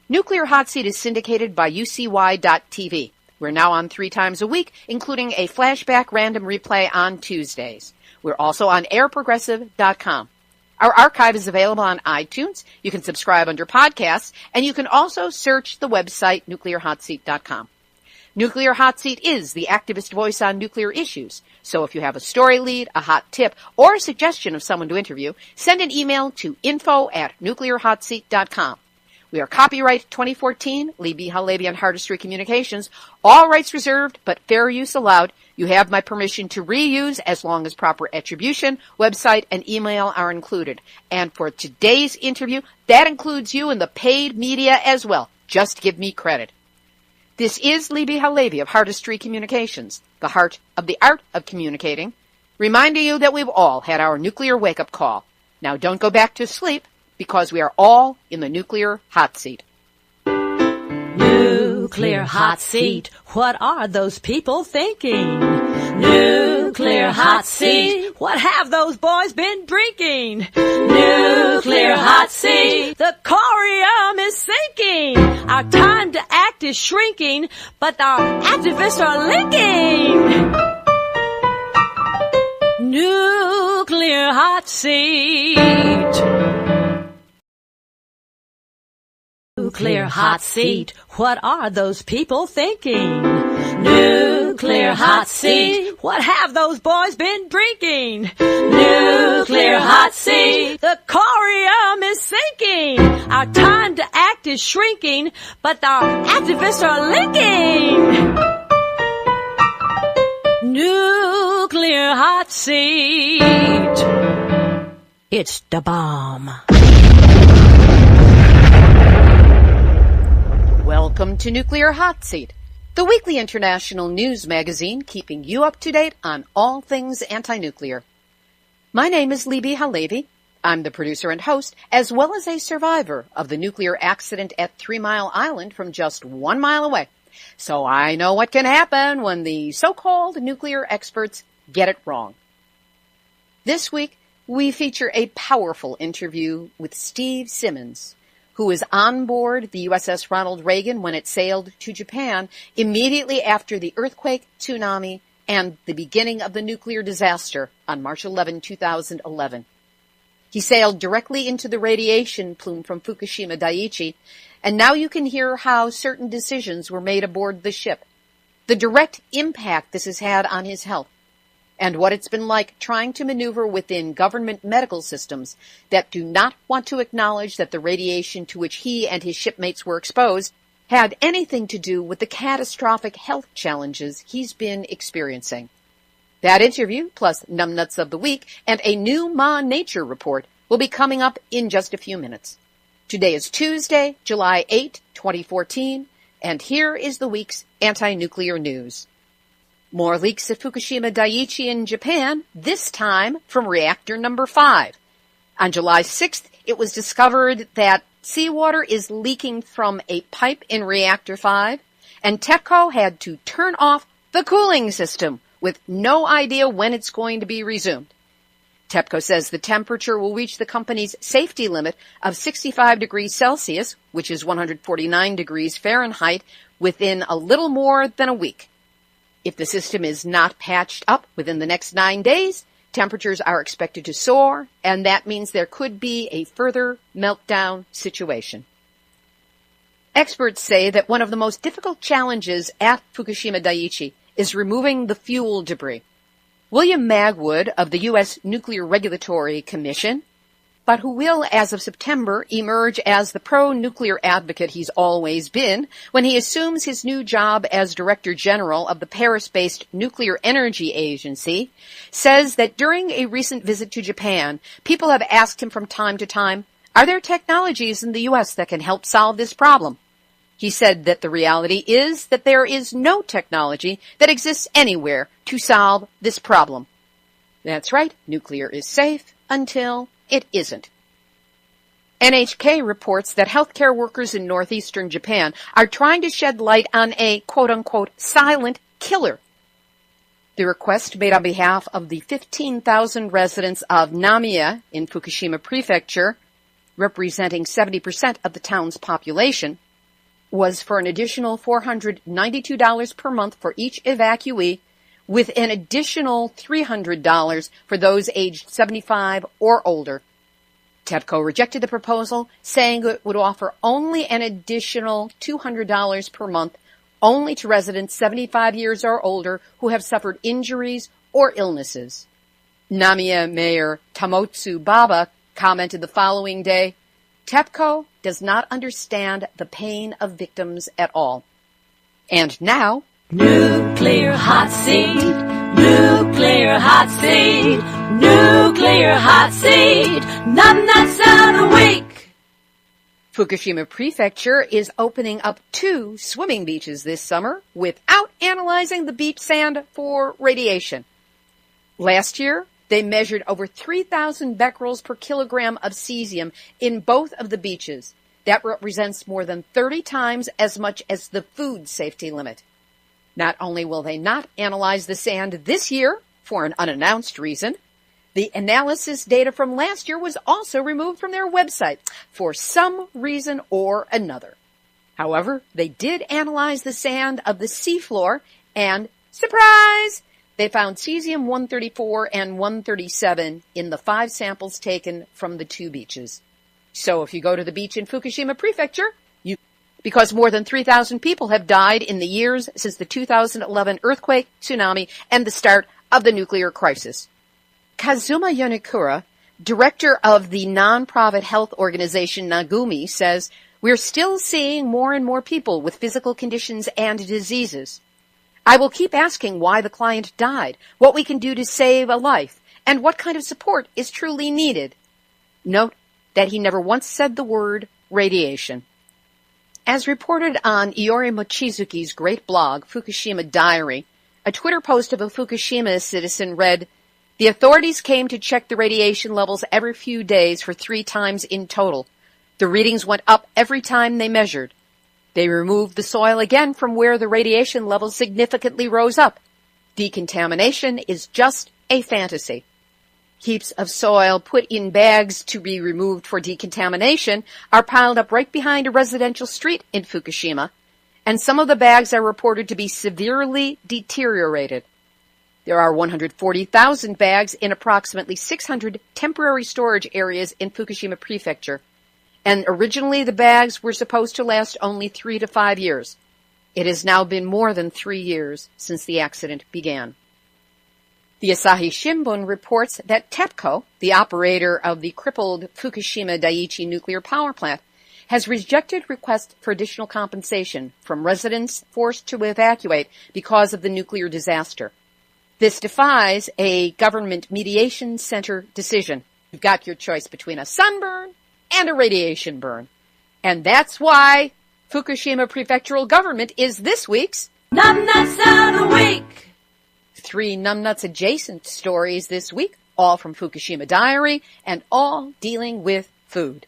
Nuclear Hot Seat is syndicated by UCY.TV. We're now on 3 times a week, including a flashback random replay on Tuesdays. We're also on airprogressive.com. Our archive is available on iTunes. You can subscribe under podcasts, and you can also search the website nuclearhotseat.com. Nuclear Hot Seat is the activist voice on nuclear issues. So if you have a story lead, a hot tip, or a suggestion of someone to interview, send an email to info@nuclearhotseat.com. We are copyright 2014, Lee B. Halevi and Hardestry Communications. All rights reserved, but fair use allowed. You have my permission to reuse as long as proper attribution, website, and email are included. And for today's interview, that includes you in the paid media as well. Just give me credit. This is Lee B. Halevi of Hardestry Communications, the heart of the art of communicating, reminding you that we've all had our nuclear wake-up call. Now don't go back to sleep, because we are all in the nuclear hot seat. Nuclear hot seat. What are those people thinking? Nuclear hot seat. What have those boys been drinking? Nuclear hot seat. The corium is sinking. Our time to act is shrinking, but our activists are linking. Nuclear hot seat. Nuclear hot seat. What are those people thinking? Nuclear Nuclear hot seat. What have those boys been drinking? Nuclear hot seat. The corium is sinking. Our time to act is shrinking, but our activists are linking. Nuclear hot seat. It's the bomb. Welcome to Nuclear Hot Seat, the weekly international news magazine keeping you up to date on all things anti-nuclear. My name is Libby Halevi. I'm the producer and host, as well as a survivor of the nuclear accident at 3 Mile Island from just 1 mile away. So I know what can happen when the so-called nuclear experts get it wrong. This week, we feature a powerful interview with Steve Simmons, who was on board the USS Ronald Reagan when it sailed to Japan immediately after the earthquake, tsunami, and the beginning of the nuclear disaster on March 11, 2011. He sailed directly into the radiation plume from Fukushima Daiichi, and now you can hear how certain decisions were made aboard the ship, the direct impact this has had on his health, and what it's been like trying to maneuver within government medical systems that do not want to acknowledge that the radiation to which he and his shipmates were exposed had anything to do with the catastrophic health challenges he's been experiencing. That interview, plus Numbnuts of the Week and a new Ma Nature report, will be coming up in just a few minutes. Today is Tuesday, July 8, 2014, and here is the week's anti-nuclear news. More leaks at Fukushima Daiichi in Japan, this time from reactor number 5. On July 6th, it was discovered that seawater is leaking from a pipe in reactor 5, and Tepco had to turn off the cooling system with no idea when it's going to be resumed. Tepco says the temperature will reach the company's safety limit of 65 degrees Celsius, which is 149 degrees Fahrenheit, within a little more than a week. If the system is not patched up within the next 9 days, temperatures are expected to soar, and that means there could be a further meltdown situation. Experts say that one of the most difficult challenges at Fukushima Daiichi is removing the fuel debris. William Magwood of the U.S. Nuclear Regulatory Commission, but who will, as of September, emerge as the pro-nuclear advocate he's always been when he assumes his new job as Director General of the Paris-based Nuclear Energy Agency, says that during a recent visit to Japan, people have asked him from time to time, are there technologies in the U.S. that can help solve this problem? He said that the reality is that there is no technology that exists anywhere to solve this problem. That's right, nuclear is safe until it isn't. NHK reports that healthcare workers in northeastern Japan are trying to shed light on a quote-unquote silent killer. The request made on behalf of the 15,000 residents of Namiya in Fukushima Prefecture, representing 70% of the town's population, was for an additional $492 per month for each evacuee, with an additional $300 for those aged 75 or older. Tepco rejected the proposal, saying it would offer only an additional $200 per month, only to residents 75 years or older who have suffered injuries or illnesses. Namiya Mayor Tamotsu Baba commented the following day, Tepco does not understand the pain of victims at all. And now, Nuclear hot seat, nuclear hot seat, nuclear hot seat, Numbnuts of the Week. Fukushima Prefecture is opening up 2 swimming beaches this summer without analyzing the beach sand for radiation. Last year, they measured over 3,000 becquerels per kilogram of cesium in both of the beaches. That represents more than 30 times as much as the food safety limit. Not only will they not analyze the sand this year for an unannounced reason, the analysis data from last year was also removed from their website for some reason or another. However, they did analyze the sand of the seafloor and, surprise, they found cesium-134 and 137 in the 5 samples taken from the 2 beaches. So if you go to the beach in Fukushima Prefecture, because more than 3,000 people have died in the years since the 2011 earthquake, tsunami, and the start of the nuclear crisis. Kazuma Yonekura, director of the nonprofit health organization Nagumi, says, "We're still seeing more and more people with physical conditions and diseases. I will keep asking why the client died, what we can do to save a life, and what kind of support is truly needed." Note that he never once said the word radiation. As reported on Iori Mochizuki's great blog, Fukushima Diary, a Twitter post of a Fukushima citizen read, "The authorities came to check the radiation levels every few days for 3 times in total. The readings went up every time they measured. They removed the soil again from where the radiation levels significantly rose up. Decontamination is just a fantasy." Heaps of soil put in bags to be removed for decontamination are piled up right behind a residential street in Fukushima, and some of the bags are reported to be severely deteriorated. There are 140,000 bags in approximately 600 temporary storage areas in Fukushima Prefecture, and originally the bags were supposed to last only 3 to 5 years. It has now been more than 3 years since the accident began. The Asahi Shimbun reports that Tepco, the operator of the crippled Fukushima Daiichi nuclear power plant, has rejected requests for additional compensation from residents forced to evacuate because of the nuclear disaster. This defies a government mediation center decision. You've got your choice between a sunburn and a radiation burn. And that's why Fukushima prefectural government is this week's Numbnuts of the Week. 3 numbnuts adjacent stories this week, all from Fukushima Diary and all dealing with food.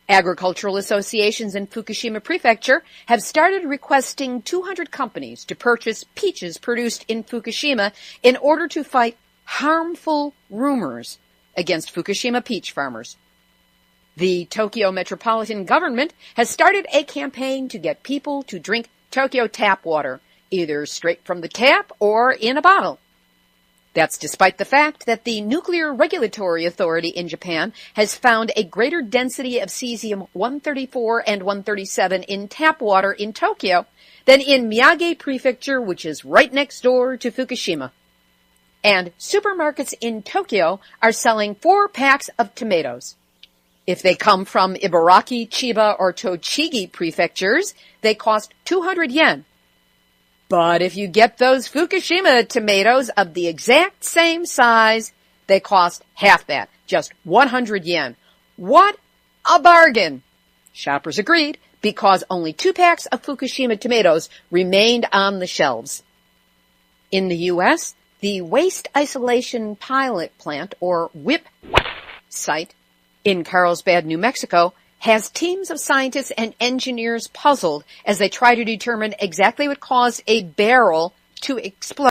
Agricultural associations in Fukushima Prefecture have started requesting 200 companies to purchase peaches produced in Fukushima in order to fight harmful rumors against Fukushima peach farmers. The Tokyo metropolitan government has started a campaign to get people to drink Tokyo tap water, either straight from the tap or in a bottle. That's despite the fact that the Nuclear Regulatory Authority in Japan has found a greater density of cesium-134 and 137 in tap water in Tokyo than in Miyagi Prefecture, which is right next door to Fukushima. And supermarkets in Tokyo are selling 4 packs of tomatoes. If they come from Ibaraki, Chiba, or Tochigi prefectures, they cost 200 yen. But if you get those Fukushima tomatoes of the exact same size, they cost half that, just 100 yen. What a bargain! Shoppers agreed because only 2 packs of Fukushima tomatoes remained on the shelves. In the U.S., the Waste Isolation Pilot Plant, or WIPP site, in Carlsbad, New Mexico, has teams of scientists and engineers puzzled as they try to determine exactly what caused a barrel to explode.